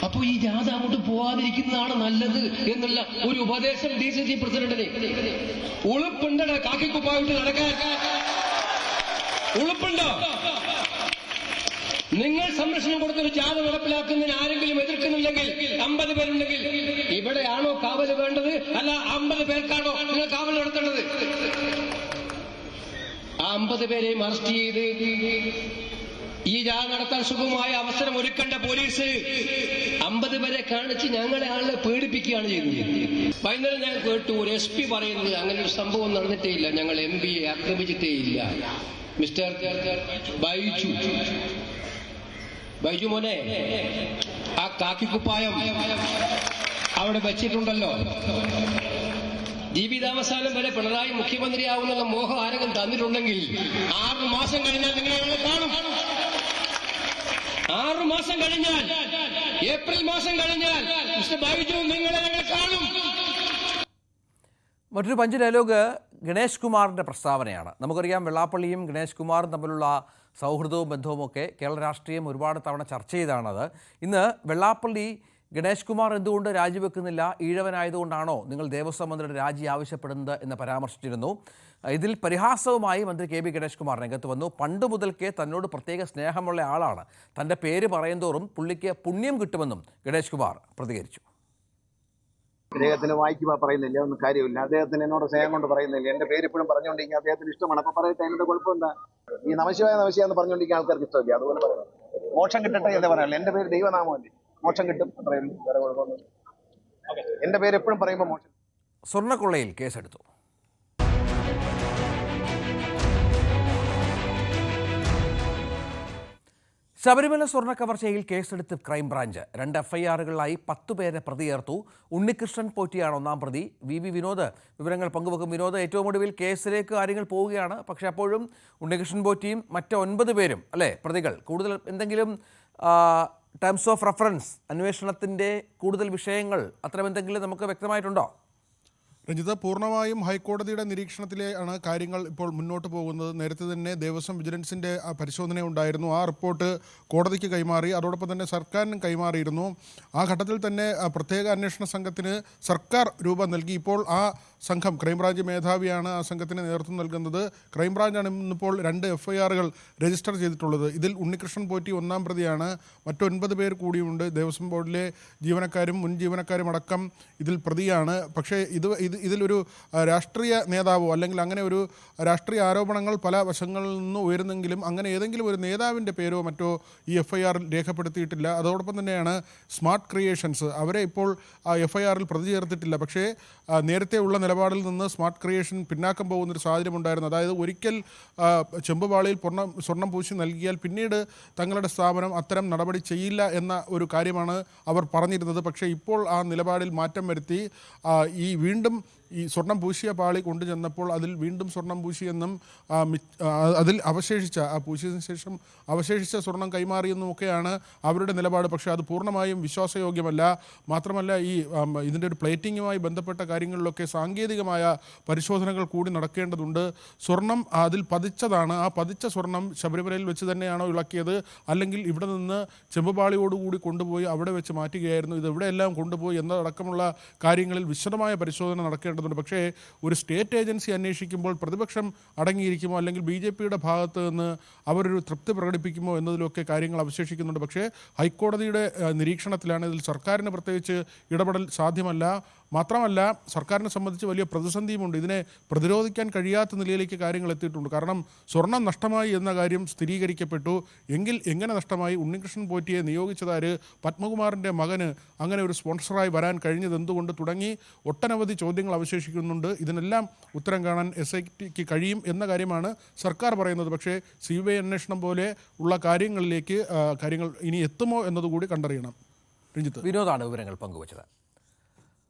അപ്പൊ ഈ ജാഥ അങ്ങോട്ട് പോവാതിരിക്കുന്നതാണ് നല്ലത് എന്നുള്ള ഒരു ഉപദേശം DCC പ്രസിഡന്റിന്. ഉളുപ്പുണ്ടോ കാക്കിക്കുപ്പായിട്ട് നടക്കാൻ? ഉളുപ്പുണ്ടോ? നിങ്ങൾ സംരക്ഷണം കൊടുത്തൊരു ജാഥ നടപ്പിലാക്കുന്നതിന് ആരെങ്കിലും എതിർക്കുന്നില്ലെങ്കിൽ, 50 പേരുണ്ടെങ്കിൽ, ഇവിടെയാണോ കാവൽ വേണ്ടത്? അല്ല 50 പേർക്കാണോ നിങ്ങൾ കാവൽ നടത്തേണ്ടത്? ആ 50 പേരെയും അറസ്റ്റ് ചെയ്ത് ഈ ജാഥ നടത്താൻ സുഖമായ അവസരം ഒരുക്കേണ്ട പോലീസ് 50 പേരെ കാണിച്ച് ഞങ്ങളെ ആളെ പേടിപ്പിക്കുകയാണ് ചെയ്തത്. വൈകുന്നേരം ഞാൻ കേട്ടു ഒരു SP പറയുന്നത് അങ്ങനെ ഒരു സംഭവം നടന്നിട്ടേ ഇല്ല, ഞങ്ങൾ MPയെ ആക്രമിച്ചിട്ടേ ഇല്ല. മിസ്റ്റർ ബൈജു മോനെ, ആ കാക്കിക്കുപ്പായം അവിടെ വെച്ചിട്ടുണ്ടല്ലോ. ജീവിതാവസാനം വരെ പിണറായി മുഖ്യമന്ത്രിയാവുന്നുള്ള മോഹം ആരെങ്കിലും തന്നിട്ടുണ്ടെങ്കിൽ 6 മാസം കഴിഞ്ഞാൽ നിങ്ങളെ കാണും. 6 മാസം കഴിഞ്ഞാൽ, ഏപ്രിൽ മാസം കഴിഞ്ഞാൽ മിസ്റ്റർ ബൈജു നിങ്ങളെ ഞങ്ങൾ കാണും. മറ്റൊരു പഞ്ച് ഡയലോഗ് ഗണേഷ് കുമാറിൻ്റെ പ്രസ്താവനയാണ്. നമുക്കറിയാം, വെള്ളാപ്പള്ളിയും ഗണേഷ് കുമാറും തമ്മിലുള്ള സൗഹൃദവും ബന്ധവുമൊക്കെ കേരള രാഷ്ട്രീയം ഒരുപാട് തവണ ചർച്ച ചെയ്താണത്. ഇന്ന് വെള്ളാപ്പള്ളി ഗണേഷ് കുമാർ എന്തുകൊണ്ട് രാജിവെക്കുന്നില്ല, ഈഴവനായതുകൊണ്ടാണോ നിങ്ങൾ ദേവസ്വം മന്ത്രിയുടെ രാജി ആവശ്യപ്പെടുന്നത് എന്ന് പരാമർശിച്ചിരുന്നു. ഇതിൽ പരിഹാസവുമായി മന്ത്രി KB ഗണേഷ് കുമാർ രംഗത്ത് വന്നു. പണ്ട് മുതൽക്കേ തന്നോട് പ്രത്യേക സ്നേഹമുള്ള ആളാണ്, തൻ്റെ പേര് പറയുന്തോറും പുള്ളിക്ക് പുണ്യം കിട്ടുമെന്നും ഗണേഷ് കുമാർ പ്രതികരിച്ചു. അദ്ദേഹത്തിന് വായിക്കുമ്പോൾ പറയുന്നില്ല, ഒന്നും കാര്യമില്ല. അദ്ദേഹത്തിന് എന്നോട് സ്നേഹം കൊണ്ട് പറയുന്നില്ല. എന്റെ പേര് ഇപ്പോഴും പറഞ്ഞുകൊണ്ടിരിക്കുക അദ്ദേഹത്തിന് ഇഷ്ടമാണ്. അപ്പൊ പറയട്ടെ, അതിന്റെ കുഴപ്പം എന്താ? ഈ നമശിവായ എന്ന് പറഞ്ഞുകൊണ്ടിരിക്കുന്ന ആൾക്കാർക്ക് ഇഷ്ടമില്ല, അതുപോലെ പറയാം. മോക്ഷം കിട്ടട്ടെ എന്ന് പറയാനില്ല, എന്റെ പേര് ദൈവനാമമല്ലേ, മോക്ഷം കിട്ടും, അത്രയും വേറെ കുഴപ്പമൊന്നും. എന്റെ പേര് എപ്പോഴും പറയുമ്പോൾ മോക്ഷം. സ്വർണ്ണക്കൊള്ളയിൽ കേസെടുത്തു. ശബരിമല സ്വർണ്ണ കവർച്ചയിൽ കേസെടുത്ത് ക്രൈംബ്രാഞ്ച്. 2 FIRകളിലായി 10 പേരെ പ്രതി ചേർത്തു. ഉണ്ണികൃഷ്ണൻ പോറ്റിയാണ് 1ാം പ്രതി. VV വിനോദ് വിവരങ്ങൾ പങ്കുവെക്കും. വിനോദ്, ഏറ്റവും ഒടുവിൽ കേസിലേക്ക് കാര്യങ്ങൾ പോവുകയാണ്. പക്ഷേ അപ്പോഴും ഉണ്ണികൃഷ്ണൻ പോറ്റിയും മറ്റ് 9 പേരും അല്ലേ പ്രതികൾ. കൂടുതൽ എന്തെങ്കിലും ടേംസ് ഓഫ് റെഫറൻസ്, അന്വേഷണത്തിൻ്റെ കൂടുതൽ വിഷയങ്ങൾ അത്തരം എന്തെങ്കിലും നമുക്ക് വ്യക്തമായിട്ടുണ്ടോ? രഞ്ജിത്ത്, പൂർണ്ണമായും ഹൈക്കോടതിയുടെ നിരീക്ഷണത്തിലാണ് കാര്യങ്ങൾ ഇപ്പോൾ മുന്നോട്ട് പോകുന്നത്. നേരത്തെ തന്നെ ദേവസ്വം വിജിലൻസിൻ്റെ പരിശോധന ഉണ്ടായിരുന്നു. ആ റിപ്പോർട്ട് കോടതിക്ക് കൈമാറി, അതോടൊപ്പം തന്നെ സർക്കാരിനും കൈമാറിയിരുന്നു. ആ ഘട്ടത്തിൽ തന്നെ പ്രത്യേക അന്വേഷണ സംഘത്തിന് സർക്കാർ രൂപം നൽകി. ഇപ്പോൾ ആ സംഘം, ക്രൈംബ്രാഞ്ച് മേധാവിയാണ് ആ സംഘത്തിന് നേതൃത്വം നൽകുന്നത്. ക്രൈംബ്രാഞ്ചാണ് ഇന്നിപ്പോൾ 2 FIRകൾ രജിസ്റ്റർ ചെയ്തിട്ടുള്ളത്. ഇതിൽ ഉണ്ണികൃഷ്ണൻ പോറ്റി 1ാം പ്രതിയാണ്. മറ്റ് 9 പേർ കൂടിയുണ്ട്. ദേവസ്വം ബോർഡിലെ ജീവനക്കാരും മുൻ ജീവനക്കാരും അടക്കം ഇതിൽ പ്രതിയാണ്. പക്ഷേ ഇതിലൊരു രാഷ്ട്രീയ നേതാവോ അല്ലെങ്കിൽ അങ്ങനെ ഒരു രാഷ്ട്രീയ ആരോപണങ്ങൾ പല വശങ്ങളിൽ നിന്ന് ഉയരുന്നെങ്കിലും അങ്ങനെ ഏതെങ്കിലും ഒരു നേതാവിൻ്റെ പേരോ മറ്റോ ഈ FIRൽ രേഖപ്പെടുത്തിയിട്ടില്ല. അതോടൊപ്പം തന്നെയാണ് സ്മാർട്ട് ക്രിയേഷൻസ്, അവരെ ഇപ്പോൾ FIRൽ പ്രതി ചേർത്തിട്ടില്ല. പക്ഷേ നേരത്തെ ഉള്ള നിലപാടിൽ നിന്ന് സ്മാർട്ട് ക്രിയേഷൻ പിന്നാക്കം പോകുന്നൊരു സാഹചര്യം ഉണ്ടായിരുന്നു. അതായത് ഒരിക്കൽ ചെമ്പുപാളിയിൽ സ്വർണം പൂശി നൽകിയാൽ പിന്നീട് തങ്ങളുടെ സ്ഥാപനം അത്തരം നടപടി ചെയ്യില്ല എന്ന ഒരു കാര്യമാണ് അവർ പറഞ്ഞിരുന്നത്. പക്ഷേ ഇപ്പോൾ ആ നിലപാടിൽ മാറ്റം വരുത്തി വീണ്ടും ഈ സ്വർണം പൂശിയ പാളി കൊണ്ടുചെന്നപ്പോൾ അതിൽ വീണ്ടും സ്വർണം പൂശിയെന്നും അതിൽ അവശേഷിച്ച പൂശിയതിനു ശേഷം അവശേഷിച്ച സ്വർണം കൈമാറിയെന്നുമൊക്കെയാണ് അവരുടെ നിലപാട്. പക്ഷേ അത് പൂർണ്ണമായും വിശ്വാസയോഗ്യമല്ല. മാത്രമല്ല ഇതിൻ്റെ ഒരു പ്ലേറ്റിങ്ങുമായി ബന്ധപ്പെട്ട കാര്യങ്ങളിലൊക്കെ സാങ്കേതികമായ പരിശോധനകൾ കൂടി നടക്കേണ്ടതുണ്ട്. സ്വർണം അതിൽ പതിച്ചതാണ്. ആ പതിച്ച സ്വർണം ശബരിമലയിൽ വെച്ച് തന്നെയാണോ ഇളക്കിയത്, അല്ലെങ്കിൽ ഇവിടെ നിന്ന് ചെമ്പുപാളിയോടുകൂടി കൊണ്ടുപോയി അവിടെ വെച്ച് മാറ്റുകയായിരുന്നു, ഇത് എവിടെയെല്ലാം കൊണ്ടുപോയി എന്നതടക്കമുള്ള കാര്യങ്ങളിൽ വിശദമായ പരിശോധന നടക്കേണ്ടതുണ്ട്. പക്ഷേ ഒരു സ്റ്റേറ്റ് ഏജൻസി അന്വേഷിക്കുമ്പോൾ പ്രതിപക്ഷം അടങ്ങിയിരിക്കുമോ അല്ലെങ്കിൽ BJPയുടെ ഭാഗത്ത് നിന്ന് അവരൊരു തൃപ്തി പ്രകടിപ്പിക്കുമോ എന്നതിലൊക്കെ കാര്യങ്ങൾ അവശേഷിക്കുന്നുണ്ട്. പക്ഷേ ഹൈക്കോടതിയുടെ നിരീക്ഷണത്തിലാണ്. ഇതിൽ സർക്കാരിന് പ്രത്യേകിച്ച് ഇടപെടൽ സാധ്യമല്ല. മാത്രമല്ല സർക്കാരിനെ സംബന്ധിച്ച് വലിയ പ്രതിസന്ധിയുമുണ്ട്. ഇതിനെ പ്രതിരോധിക്കാൻ കഴിയാത്ത നിലയിലേക്ക് കാര്യങ്ങൾ എത്തിയിട്ടുണ്ട്. കാരണം സ്വർണം നഷ്ടമായി എന്ന കാര്യം സ്ഥിരീകരിക്കപ്പെട്ടു. എങ്കിൽ എങ്ങനെ നഷ്ടമായി? ഉണ്ണികൃഷ്ണൻ പോറ്റിയെ നിയോഗിച്ചതാര്? പത്മകുമാറിൻ്റെ മകന് അങ്ങനെ ഒരു സ്പോൺസറായി വരാൻ കഴിഞ്ഞത് എന്തുകൊണ്ട്? തുടങ്ങി ഒട്ടനവധി ചോദ്യങ്ങൾ അവശേഷിക്കുന്നുണ്ട്. ഇതിനെല്ലാം ഉത്തരം കാണാൻ SITക്ക് കഴിയും എന്ന കാര്യമാണ് സർക്കാർ പറയുന്നത്. പക്ഷേ CBI അന്വേഷണം പോലെ ഉള്ള കാര്യങ്ങളിലേക്ക് കാര്യങ്ങൾ ഇനി എത്തുമോ എന്നതുകൂടി കണ്ടറിയണം. രഞ്ജിത്ത്, വിനോദാണ് വിവരങ്ങൾ പങ്കുവച്ചത്.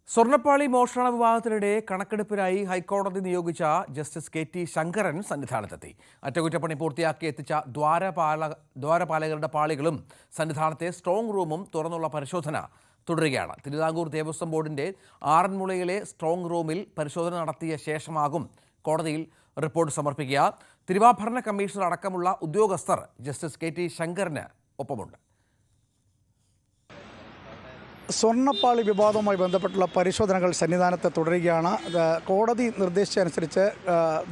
സ്വർണ്ണപ്പാളി മോഷണ വിവാദത്തിനിടെ കണക്കെടുപ്പിനായി ഹൈക്കോടതി നിയോഗിച്ച ജസ്റ്റിസ് KT ശങ്കരൻ സന്നിധാനത്തെത്തി. അറ്റകുറ്റപ്പണി പൂർത്തിയാക്കി എത്തിച്ച ദ്വാരപാലകരുടെ പാളികളും സന്നിധാനത്തെ സ്ട്രോങ് റൂമും തുറന്നുള്ള പരിശോധന തുടരുകയാണ്. തിരുവിതാംകൂർ ദേവസ്വം ബോർഡിന്റെ ആറന്മുളയിലെ സ്ട്രോങ് റൂമിൽ പരിശോധന നടത്തിയ ശേഷമാകും കോടതിയിൽ റിപ്പോർട്ട് സമർപ്പിക്കുക. തിരുവാഭരണ കമ്മീഷണർ അടക്കമുള്ള ഉദ്യോഗസ്ഥർ ജസ്റ്റിസ് KT ശങ്കരന് ഒപ്പമുണ്ട്. സ്വർണ്ണപ്പാളി വിവാദവുമായി ബന്ധപ്പെട്ടുള്ള പരിശോധനകൾ സന്നിധാനത്ത് തുടരുകയാണ്. കോടതി നിർദ്ദേശിച്ചനുസരിച്ച്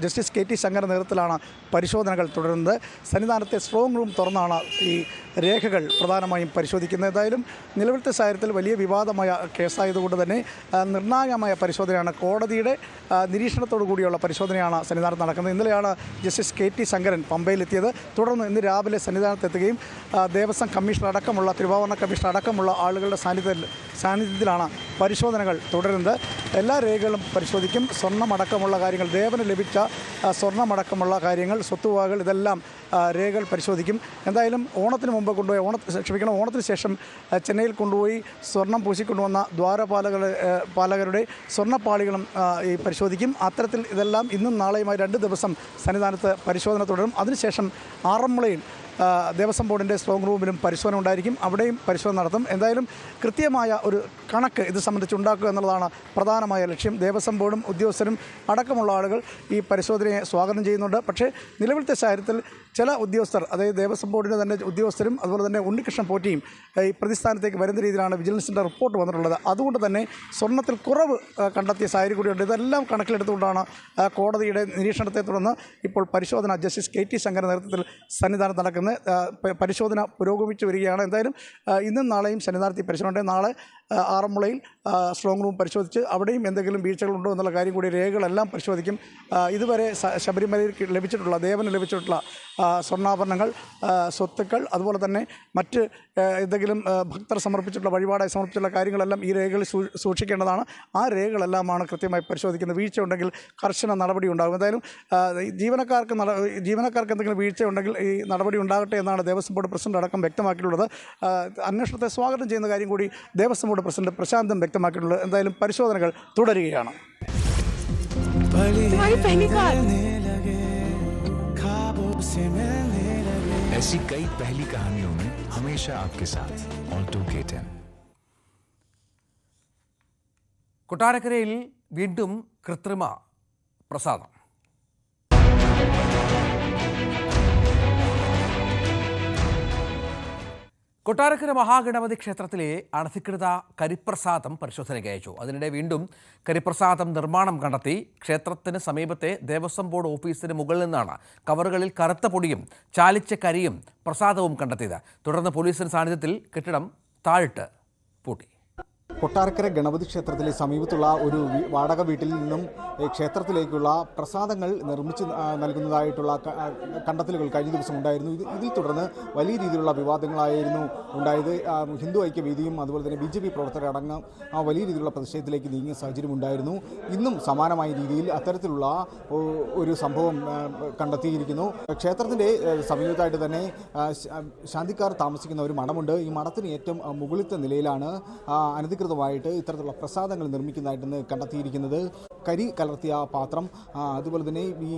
ജസ്റ്റിസ് KT ശങ്കരന്റെ നേതൃത്വത്തിലാണ് പരിശോധനകൾ തുടരുന്നത്. സന്നിധാനത്തെ സ്ട്രോങ് റൂം തുറന്നാണ് ഈ രേഖകൾ പ്രധാനമായും പരിശോധിക്കുന്നത്. ഏതായാലും നിലവിലത്തെ സാഹചര്യത്തിൽ വലിയ വിവാദമായ കേസായതുകൊണ്ട് തന്നെ നിർണായകമായ പരിശോധനയാണ്, കോടതിയുടെ നിരീക്ഷണത്തോടു കൂടിയുള്ള പരിശോധനയാണ് സന്നിധാനത്ത് നടക്കുന്നത്. ഇന്നലെയാണ് ജസ്റ്റിസ് KT ശങ്കരൻ പമ്പയിലെത്തിയത്. തുടർന്ന് ഇന്ന് രാവിലെ സന്നിധാനത്തെത്തുകയും ദേവസ്വം കമ്മീഷണർ അടക്കമുള്ള തിരുവാഭരണ കമ്മീഷണർ അടക്കമുള്ള ആളുകളുടെ സാന്നിധ്യത്തിലാണ് പരിശോധനകൾ തുടരുന്നത്. എല്ലാ രേഖകളും പരിശോധിക്കും. സ്വർണ്ണമടക്കമുള്ള കാര്യങ്ങൾ, ദേവന് ലഭിച്ച സ്വർണ്ണമടക്കമുള്ള കാര്യങ്ങൾ, സ്വത്തുവകകൾ, ഇതെല്ലാം രേഖകൾ പരിശോധിക്കും. എന്തായാലും ഓണത്തിന് മുമ്പ് കൊണ്ടുപോയി ഓണത്തിന് ശേഷം ചെന്നൈയിൽ കൊണ്ടുപോയി സ്വർണം പൂശിക്കൊണ്ടുവന്ന ദ്വാരപാലകരുടെ സ്വർണ്ണപ്പാളികളും ഈ പരിശോധിക്കും. അത്തരത്തിൽ ഇതെല്ലാം ഇന്നും നാളെയുമായി 2 ദിവസം സന്നിധാനത്ത് പരിശോധന തുടരും. അതിനുശേഷം ആറന്മുളയിൽ ദേവസ്വം ബോർഡിൻ്റെ സ്ട്രോങ് റൂമിലും പരിശോധന ഉണ്ടായിരിക്കും. അവിടെയും പരിശോധന നടത്തും. എന്തായാലും കൃത്യമായ ഒരു കണക്ക് ഇത് സംബന്ധിച്ച് ഉണ്ടാക്കുക എന്നുള്ളതാണ് പ്രധാനമായ ലക്ഷ്യം. ദേവസ്വം ബോർഡും ഉദ്യോഗസ്ഥരും അടക്കമുള്ള ആളുകൾ ഈ പരിശോധനയെ സ്വാഗതം ചെയ്യുന്നുണ്ട്. പക്ഷേ നിലവിലത്തെ സാഹചര്യത്തിൽ ചില ഉദ്യോഗസ്ഥർ, അതായത് ദേവസ്വം ബോർഡിൻ്റെ തന്നെ ഉദ്യോഗസ്ഥരും അതുപോലെ തന്നെ ഉണ്ണികൃഷ്ണൻ പോറ്റിയും ഈ പ്രതിസ്ഥാനത്തേക്ക് വരുന്ന രീതിയിലാണ് വിജിലൻസിൻ്റെ റിപ്പോർട്ട് വന്നിട്ടുള്ളത്. അതുകൊണ്ട് തന്നെ സ്വർണ്ണത്തിൽ കുറവ് കണ്ടെത്തിയ സാഹചര്യം കൂടിയുണ്ട്. ഇതെല്ലാം കണക്കിലെടുത്തുകൊണ്ടാണ് കോടതിയുടെ നിരീക്ഷണത്തെ തുടർന്ന് ഇപ്പോൾ പരിശോധന ജസ്റ്റിസ് KT ശങ്കരന്റെ നേതൃത്വത്തിൽ സന്നിധാനത്ത് നടക്കുന്നത്. പരിശോധന പുരോഗമിച്ചു വരികയാണ്. എന്തായാലും ഇന്നും നാളെയും സന്നിധാനത്ത് പരിശോധന. നാളെ ആറന്മുളയിൽ സ്ട്രോങ് റൂം പരിശോധിച്ച് അവിടെയും എന്തെങ്കിലും വീഴ്ചകളുണ്ടോ എന്നുള്ള കാര്യം കൂടി രേഖകളെല്ലാം പരിശോധിക്കും. ഇതുവരെ ശബരിമലയിൽ ലഭിച്ചിട്ടുള്ള, ദേവന് ലഭിച്ചിട്ടുള്ള സ്വർണ്ണാഭരണങ്ങൾ, സ്വത്തുക്കൾ, അതുപോലെ തന്നെ മറ്റ് എന്തെങ്കിലും ഭക്തർ സമർപ്പിച്ചിട്ടുള്ള, വഴിപാടായി സമർപ്പിച്ചിട്ടുള്ള കാര്യങ്ങളെല്ലാം ഈ രേഖകളിൽ സൂക്ഷിക്കേണ്ടതാണ്. ആ രേഖകളെല്ലാമാണ് കൃത്യമായി പരിശോധിക്കുന്നത്. വീഴ്ച ഉണ്ടെങ്കിൽ കർശന നടപടി ഉണ്ടാകും. എന്തായാലും ജീവനക്കാർക്ക് എന്തെങ്കിലും വീഴ്ച ഉണ്ടെങ്കിൽ ഈ നടപടി ഉണ്ടാകട്ടെ എന്നാണ് ദേവസ്വം ബോർഡ് പ്രസിഡന്റ് അടക്കം വ്യക്തമാക്കിയിട്ടുള്ളത്. അന്വേഷണത്തെ സ്വാഗതം ചെയ്യുന്ന കാര്യം കൂടി ദേവസ്വം ബോർഡ് പ്രസിഡന്റ് പ്രശാന്തൻ വ്യക്തമാക്കിയിട്ടുള്ളത്. എന്തായാലും പരിശോധനകൾ തുടരുകയാണ്. ऐसी कई पहली कहानियों में हमेशा आपके साथ ऑल्टो K10. കൊട്ടാരക്കരയിൽ വീണ്ടും കൃത്രിമ പ്രസാദം. കൊട്ടാരക്കര മഹാഗണപതി ക്ഷേത്രത്തിലെ അനധികൃത കരിപ്രസാദം പരിശോധനയ്ക്ക് അയച്ചു. അതിനിടെ വീണ്ടും കരിപ്രസാദം നിർമ്മാണം കണ്ടെത്തി. ക്ഷേത്രത്തിന് സമീപത്തെ ദേവസ്വം ബോർഡ് ഓഫീസിന് മുകളിൽ നിന്നാണ് കവറുകളിൽ കറുത്ത പൊടിയും ചാലിച്ച കരിയും പ്രസാദവും കണ്ടെത്തിയത്. തുടർന്ന് പോലീസിന്റെ സാന്നിധ്യത്തിൽ കെട്ടിടം താഴിട്ട് പൂട്ടി. കൊട്ടാരക്കര ഗണപതി ക്ഷേത്രത്തിലെ സമീപത്തുള്ള ഒരു വാടക വീട്ടിൽ നിന്നും ക്ഷേത്രത്തിലേക്കുള്ള പ്രസാദങ്ങൾ നിർമ്മിച്ച് നൽകുന്നതായിട്ടുള്ള കണ്ടെത്തലുകൾ കഴിഞ്ഞ ദിവസം ഉണ്ടായിരുന്നു. ഇതിൽ തുടർന്ന് വലിയ രീതിയിലുള്ള വിവാദങ്ങളായിരുന്നു ഉണ്ടായത്. ഹിന്ദു ഐക്യവേദിയും അതുപോലെ തന്നെ BJP പ്രവർത്തകരടങ്ങും വലിയ രീതിയിലുള്ള പ്രതിഷേധത്തിലേക്ക് നീങ്ങിയ സാഹചര്യം ഉണ്ടായിരുന്നു. ഇന്നും സമാനമായ രീതിയിൽ അത്തരത്തിലുള്ള ഒരു സംഭവം കണ്ടെത്തിയിരിക്കുന്നു. ക്ഷേത്രത്തിൻ്റെ സമീപത്തായിട്ട് തന്നെ ശാന്തിക്കാർ താമസിക്കുന്ന ഒരു മഠമുണ്ട്. ഈ മഠത്തിന് ഏറ്റവും മുകളിലത്തെ നിലയിലാണ് അനധികൃതമായിട്ട് ഇത്തരത്തിലുള്ള പ്രസാദങ്ങൾ നിർമ്മിക്കുന്നതായിട്ടാണ് കണ്ടെത്തിയിരിക്കുന്നത്. കരി കലർത്തിയ പാത്രം, അതുപോലെ തന്നെ ഈ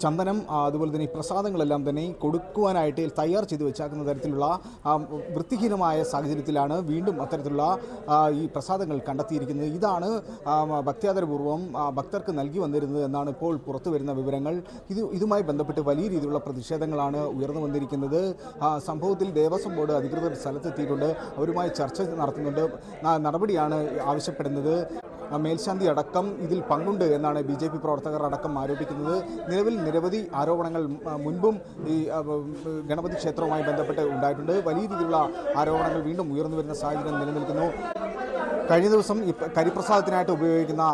ചന്ദനം, അതുപോലെ തന്നെ ഈ പ്രസാദങ്ങളെല്ലാം തന്നെ കൊടുക്കുവാനായിട്ട് തയ്യാർ ചെയ്ത് വെച്ചാക്കുന്ന തരത്തിലുള്ള വൃത്തിഹീനമായ സാഹചര്യത്തിലാണ് വീണ്ടും അത്തരത്തിലുള്ള ഈ പ്രസാദങ്ങൾ കണ്ടെത്തിയിരിക്കുന്നത്. ഇതാണ് ഭക്ത്യാദരപൂർവ്വം ഭക്തർക്ക് നൽകി വന്നിരുന്നത് എന്നാണ് ഇപ്പോൾ പുറത്തു വരുന്ന വിവരങ്ങൾ. ഇതുമായി ബന്ധപ്പെട്ട് വലിയ രീതിയിലുള്ള പ്രതിഷേധങ്ങളാണ് ഉയർന്നു വന്നിരിക്കുന്നത്. സംഭവത്തിൽ ദേവസ്വം ബോർഡ് അധികൃതർ സ്ഥലത്തെത്തിയിട്ടുണ്ട്. അവരുമായി ചർച്ച നടത്തുന്നുണ്ട്. നടപടിയാണ് ആവശ്യപ്പെടുന്നത്. മേൽശാന്തി അടക്കം ഇതിൽ പങ്കുണ്ട് എന്നാണ് BJP പ്രവർത്തകർ അടക്കം ആരോപിക്കുന്നത്. നിലവിൽ നിരവധി ആരോപണങ്ങൾ മുൻപും ഈ ഗണപതി ക്ഷേത്രവുമായി ബന്ധപ്പെട്ട് ഉണ്ടായിട്ടുണ്ട്. വലിയ രീതിയിലുള്ള ആരോപണങ്ങൾ വീണ്ടും ഉയർന്നു വരുന്ന സാഹചര്യം നിലനിൽക്കുന്നു. കഴിഞ്ഞ ദിവസം ഈ കരിപ്രസാദത്തിനായിട്ട് ഉപയോഗിക്കുന്ന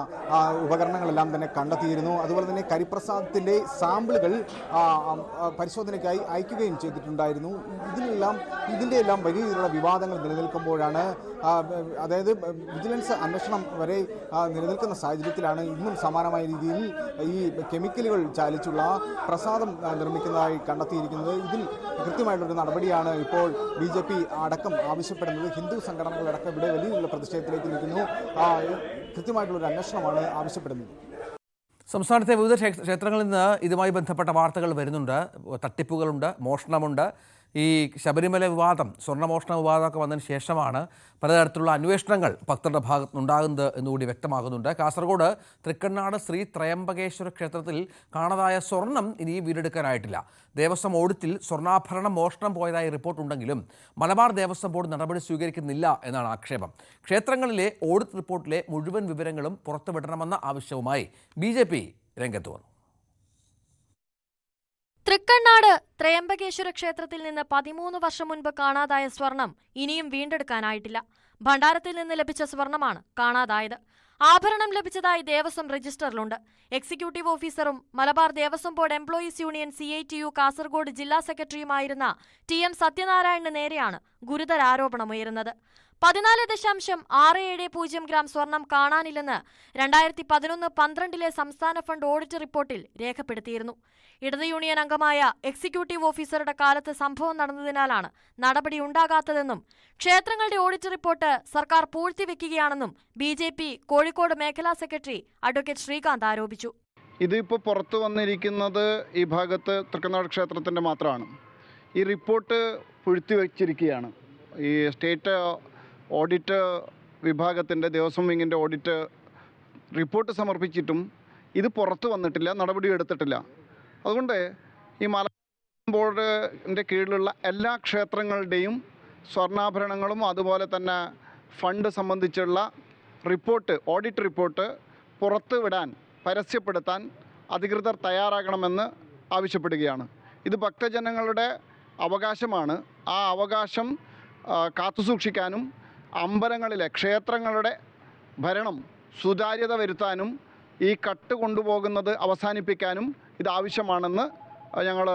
ഉപകരണങ്ങളെല്ലാം തന്നെ കണ്ടെത്തിയിരുന്നു. അതുപോലെ തന്നെ കരിപ്രസാദത്തിൻ്റെ സാമ്പിളുകൾ പരിശോധനയ്ക്കായി അയക്കുകയും ചെയ്തിട്ടുണ്ടായിരുന്നു. ഇതിൻ്റെ എല്ലാം വലിയ രീതിയിലുള്ള വിവാദങ്ങൾ നിലനിൽക്കുമ്പോഴാണ്, അതായത് വിജിലൻസ് അന്വേഷണം വരെ നിലനിൽക്കുന്ന സാഹചര്യത്തിലാണ് ഇന്നും സമാനമായ രീതിയിൽ ഈ കെമിക്കലുകൾ ചാലിച്ചുള്ള പ്രസാദം നിർമ്മിക്കുന്നതായി കണ്ടെത്തിയിരിക്കുന്നത്. ഇതിൽ കൃത്യമായിട്ടൊരു നടപടിയാണ് ഇപ്പോൾ BJP അടക്കം ആവശ്യപ്പെടുന്നത്. ഹിന്ദു സംഘടനകളടക്കം ഇവിടെ വലിയ രീതിയിലുള്ള പ്രതിഷേധത്തിലേക്ക് നിൽക്കുന്നു. കൃത്യമായിട്ടുള്ളൊരു അന്വേഷണമാണ് ആവശ്യപ്പെടുന്നത്. സംസ്ഥാനത്തെ വിവിധ ക്ഷേത്രങ്ങളിൽ നിന്ന് ഇതുമായി ബന്ധപ്പെട്ട വാർത്തകൾ വരുന്നുണ്ട്. തട്ടിപ്പുകളുണ്ട്, മോഷണമുണ്ട്. ഈ ശബരിമല വിവാദം, സ്വർണ്ണമോഷണ വിവാദമൊക്കെ വന്നതിന് ശേഷമാണ് പലതരത്തിലുള്ള അന്വേഷണങ്ങൾ ഭക്തരുടെ ഭാഗത്തുനിന്നുണ്ടാകുന്നത് എന്നുകൂടി വ്യക്തമാകുന്നുണ്ട്. കാസർഗോഡ് തൃക്കണ്ണാട് ശ്രീ ത്രയംബകേശ്വര ക്ഷേത്രത്തിൽ കാണാതായ സ്വർണം ഇനിയും വീണ്ടെടുക്കാനായിട്ടില്ല. ദേവസ്വം ഓഡിറ്റിൽ സ്വർണ്ണാഭരണം മോഷണം പോയതായി റിപ്പോർട്ടുണ്ടെങ്കിലും മലബാർ ദേവസ്വം ബോർഡ് നടപടി സ്വീകരിക്കുന്നില്ല എന്നാണ് ആക്ഷേപം. ക്ഷേത്രങ്ങളിലെ ഓഡിറ്റ് റിപ്പോർട്ടിലെ മുഴുവൻ വിവരങ്ങളും പുറത്തുവിടണമെന്ന ആവശ്യവുമായി BJP രംഗത്ത് വന്നു. തൃക്കണ്ണാട് ത്രയംബകേശ്വര ക്ഷേത്രത്തിൽ നിന്ന് 13 വർഷം മുൻപ് കാണാതായ സ്വർണം ഇനിയും വീണ്ടെടുക്കാനായിട്ടില്ല. ഭണ്ഡാരത്തിൽ നിന്ന് ലഭിച്ച സ്വർണമാണ് കാണാതായത്. ആഭരണം ലഭിച്ചതായി ദേവസ്വം രജിസ്റ്ററിലുണ്ട്. എക്സിക്യൂട്ടീവ് ഓഫീസറും Malabar Devaswom board employees union CITU Kasaragod ജില്ലാ സെക്രട്ടറിയുമായിരുന്ന TM സത്യനാരായണന് നേരെയാണ് ഗുരുതര ആരോപണമുയരുന്നത്. 14.670 ഗ്രാം സ്വർണം കാണാനില്ലെന്ന് 2011-12 സംസ്ഥാന ഫണ്ട് ഓഡിറ്റ് റിപ്പോർട്ടിൽ രേഖപ്പെടുത്തിയിരുന്നു. ഇടത് യൂണിയൻ അംഗമായ എക്സിക്യൂട്ടീവ് ഓഫീസറുടെ കാലത്ത് സംഭവം നടന്നതിനാലാണ് നടപടി ഉണ്ടാകാത്തതെന്നും ക്ഷേത്രങ്ങളുടെ ഓഡിറ്റ് റിപ്പോർട്ട് സർക്കാർ പൂഴ്ത്തിവെക്കുകയാണെന്നും BJP കോഴിക്കോട് മേഖലാ സെക്രട്ടറി അഡ്വക്കേറ്റ് ശ്രീകാന്ത് ആരോപിച്ചു. ഇതിപ്പോൾ പുറത്തു വന്നിരിക്കുന്നത് ഈ ഭാഗത്ത് തൃക്കണ്ണാട് ക്ഷേത്രത്തിൻ്റെ മാത്രമാണ്. ഈ റിപ്പോർട്ട് പൂഴ്ത്തിവെച്ചിരിക്കുകയാണ്. ഈ സ്റ്റേറ്റ് ഓഡിറ്റ് വിഭാഗത്തിൻ്റെ ദേവസ്വം വിങ്ങിൻ്റെ ഓഡിറ്റ് റിപ്പോർട്ട് സമർപ്പിച്ചിട്ടും ഇത് പുറത്തു വന്നിട്ടില്ല, നടപടിയെടുത്തിട്ടില്ല. അതുകൊണ്ട് ഈ മലബാർ ബോർഡിൻ്റെ കീഴിലുള്ള എല്ലാ ക്ഷേത്രങ്ങളുടെയും സ്വർണ്ണാഭരണങ്ങളും അതുപോലെ തന്നെ ഫണ്ട് സംബന്ധിച്ചുള്ള റിപ്പോർട്ട്, ഓഡിറ്റ് റിപ്പോർട്ട് പുറത്തു വിടാൻ, പരസ്യപ്പെടുത്താൻ അധികൃതർ തയ്യാറാകണമെന്ന് ആവശ്യപ്പെടുകയാണ്. ഇത് ഭക്തജനങ്ങളുടെ അവകാശമാണ്. ആ അവകാശം കാത്തുസൂക്ഷിക്കാനും അമ്പലങ്ങളിലെ ക്ഷേത്രങ്ങളുടെ ഭരണം സുതാര്യത വരുത്താനും ഈ കട്ട് കൊണ്ടുപോകുന്നത് അവസാനിപ്പിക്കാനും ഇത് ആവശ്യമാണെന്ന് ഞങ്ങൾ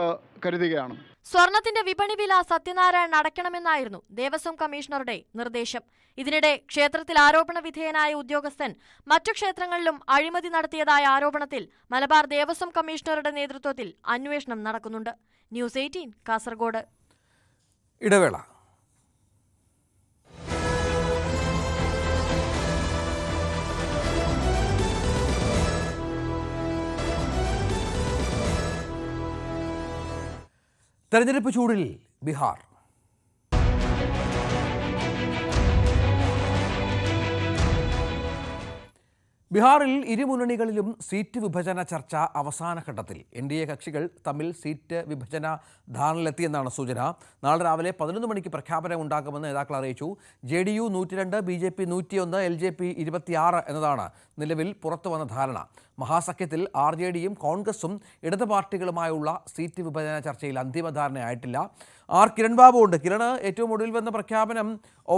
കരുതുകയാണ്. സ്വർണത്തിന്റെ വിപണി വില സത്യനാരായണൻ അടയ്ക്കണമെന്നായിരുന്നു ദേവസ്വം കമ്മീഷണറുടെ നിർദ്ദേശം. ഇതിനിടെ ക്ഷേത്രത്തിൽ ആരോപണ വിധേയനായ ഉദ്യോഗസ്ഥൻ മറ്റു ക്ഷേത്രങ്ങളിലും അഴിമതി നടത്തിയതായ ആരോപണത്തിൽ മലബാർ ദേവസ്വം കമ്മീഷണറുടെ നേതൃത്വത്തിൽ അന്വേഷണം നടക്കുന്നുണ്ട്. ന്യൂസ് 18 കാസർഗോഡ്. ഇടവേള. തെരഞ്ഞെടുപ്പ് ചൂടിൽ ബീഹാർ. ബീഹാറിൽ ഇരുമുന്നണികളിലും സീറ്റ് വിഭജന ചർച്ച അവസാന ഘട്ടത്തിൽ. NDA കക്ഷികൾ തമ്മിൽ സീറ്റ് വിഭജന ധാരണയിലെത്തിയെന്നാണ് സൂചന. നാളെ രാവിലെ 11 മണിക്ക് പ്രഖ്യാപനം ഉണ്ടാകുമെന്ന് നേതാക്കൾ അറിയിച്ചു. JDU 102, BJP 101, LJP 26 എന്നതാണ് നിലവിൽ പുറത്തുവന്ന ധാരണ. മഹാസഖ്യത്തിൽ RJDയും കോൺഗ്രസും ഇടത് പാർട്ടികളുമായുള്ള സീറ്റ് വിഭജന ചർച്ചയിൽ അന്തിമ ധാരണയായിട്ടില്ല. കിരൺ ബാബു ഉണ്ട്. കിരൺ, ഏറ്റവും ഒടുവിൽ വന്ന പ്രഖ്യാപനം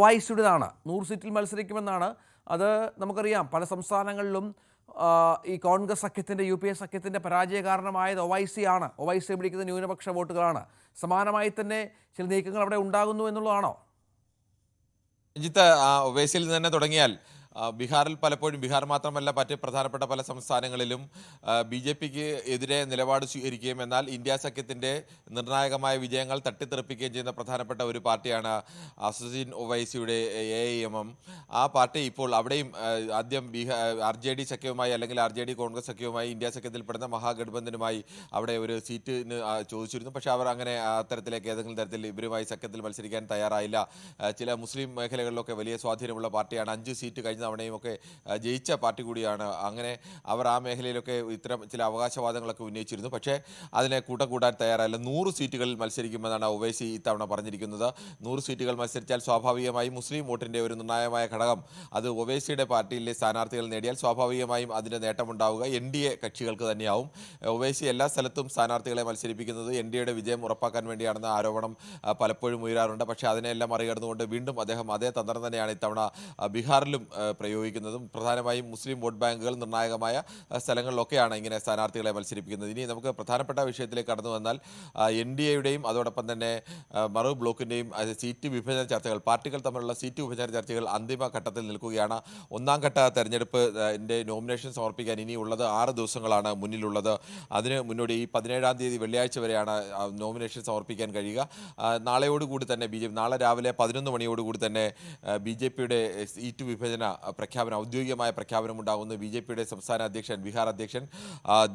OICയുടേതാണ്. 100 സീറ്റിൽ മത്സരിക്കുമെന്നാണ്. അത് നമുക്കറിയാം, പല സംസ്ഥാനങ്ങളിലും ഈ കോൺഗ്രസ് സഖ്യത്തിൻ്റെ, UPA സഖ്യത്തിൻ്റെ പരാജയ കാരണമായത് OIC ആണ്. OIC പിടിക്കുന്ന ന്യൂനപക്ഷ വോട്ടുകളാണ്. സമാനമായി തന്നെ ചില നീക്കങ്ങൾ അവിടെ ഉണ്ടാകുന്നു എന്നുള്ളതാണോ? രഞ്ജിത്ത്, OICയിൽ നിന്ന് തന്നെ തുടങ്ങിയാൽ ബീഹാറിൽ പലപ്പോഴും, ബീഹാർ മാത്രമല്ല മറ്റ് പ്രധാനപ്പെട്ട പല സംസ്ഥാനങ്ങളിലും BJPക്ക് എതിരെ നിലപാട് സ്വീകരിക്കുകയും എന്നാൽ ഇന്ത്യ സഖ്യത്തിൻ്റെ നിർണായകമായ വിജയങ്ങൾ തട്ടിത്തെറിപ്പിക്കുകയും ചെയ്യുന്ന പ്രധാനപ്പെട്ട ഒരു പാർട്ടിയാണ് അസോസിയേഷൻ OICയുടെ AIMM. ആ പാർട്ടി ഇപ്പോൾ അവിടെയും ആദ്യം RJD സഖ്യവുമായി അല്ലെങ്കിൽ RJD കോൺഗ്രസ് സഖ്യവുമായി ഇന്ത്യ സഖ്യത്തിൽപ്പെടുന്ന മഹാഗഠബന്ധനുമായി അവിടെ ഒരു സീറ്റിന് ചോദിച്ചിരുന്നു. പക്ഷേ അവർ അങ്ങനെ അത്തരത്തിലേക്ക് ഏതെങ്കിലും തരത്തിൽ ഇവരുമായി സഖ്യത്തിൽ മത്സരിക്കാൻ തയ്യാറായില്ല. ചില മുസ്ലിം മേഖലകളിലൊക്കെ വലിയ സ്വാധീനമുള്ള പാർട്ടിയാണ്. 5 സീറ്റ് കഴിഞ്ഞ തവണയും ഒക്കെ ജയിച്ച പാർട്ടി കൂടിയാണ്. അങ്ങനെ അവർ ആ മേഖലയിലൊക്കെ ഇത്തരം ചില അവകാശവാദങ്ങളൊക്കെ ഉന്നയിച്ചിരുന്നു. പക്ഷേ അതിനെ കൂട്ടാൻ തയ്യാറായില്ല. 100 സീറ്റുകളിൽ മത്സരിക്കുമെന്നാണ് OIC ഇത്തവണ പറഞ്ഞിരിക്കുന്നത്. 100 സീറ്റുകൾ മത്സരിച്ചാൽ സ്വാഭാവികമായും മുസ്ലിം വോട്ടിൻ്റെ ഒരു നിർണായകമായ ഘടകം അത് OICയുടെ പാർട്ടിയിലെ സ്ഥാനാർത്ഥികൾ നേടിയാൽ സ്വാഭാവികമായും അതിൻ്റെ നേട്ടമുണ്ടാവുക NDA കക്ഷികൾക്ക് തന്നെയാവും. OIC എല്ലാ സ്ഥലത്തും സ്ഥാനാർത്ഥികളെ മത്സരിപ്പിക്കുന്നത് NDAയുടെ വിജയം ഉറപ്പാക്കാൻ വേണ്ടിയാണെന്ന ആരോപണം പലപ്പോഴും ഉയരാറുണ്ട്. പക്ഷേ അതിനെല്ലാം മറികടന്നുകൊണ്ട് വീണ്ടും അദ്ദേഹം അതേ തന്ത്രം തന്നെയാണ് ഇത്തവണ ബീഹാറിലും പ്രയോഗിക്കുന്നതും പ്രധാനമായും മുസ്ലിം വോട്ട് ബാങ്കുകൾ നിർണായകമായ സ്ഥലങ്ങളിലൊക്കെയാണ് ഇങ്ങനെ സ്ഥാനാർത്ഥികളെ മത്സരിപ്പിക്കുന്നത്. ഇനി നമുക്ക് പ്രധാനപ്പെട്ട വിഷയത്തിലേക്ക് കടന്നു വന്നാൽ NDAയുടെയും അതോടൊപ്പം തന്നെ മറു ബ്ലോക്കിൻ്റെയും സീറ്റ് വിഭജന ചർച്ചകൾ, പാർട്ടികൾ തമ്മിലുള്ള സീറ്റ് വിഭജന ചർച്ചകൾ അന്തിമ ഘട്ടത്തിൽ നിൽക്കുകയാണ്. ഒന്നാം ഘട്ട തെരഞ്ഞെടുപ്പ് നോമിനേഷൻ സമർപ്പിക്കാൻ ഇനിയുള്ളത് 6 ദിവസങ്ങളാണ് മുന്നിലുള്ളത്. അതിന് മുന്നോടി ഈ 17-ാം തീയതി വെള്ളിയാഴ്ച വരെയാണ് നോമിനേഷൻ സമർപ്പിക്കാൻ കഴിയുക. നാളെയോടുകൂടി തന്നെ നാളെ രാവിലെ 11 മണിയോടുകൂടി തന്നെ BJPയുടെ സീറ്റ് വിഭജന പ്രഖ്യാപനം, ഔദ്യോഗികമായ പ്രഖ്യാപനം ഉണ്ടാകുന്നു. BJPയുടെ സംസ്ഥാന അധ്യക്ഷൻ, ബീഹാർ അധ്യക്ഷൻ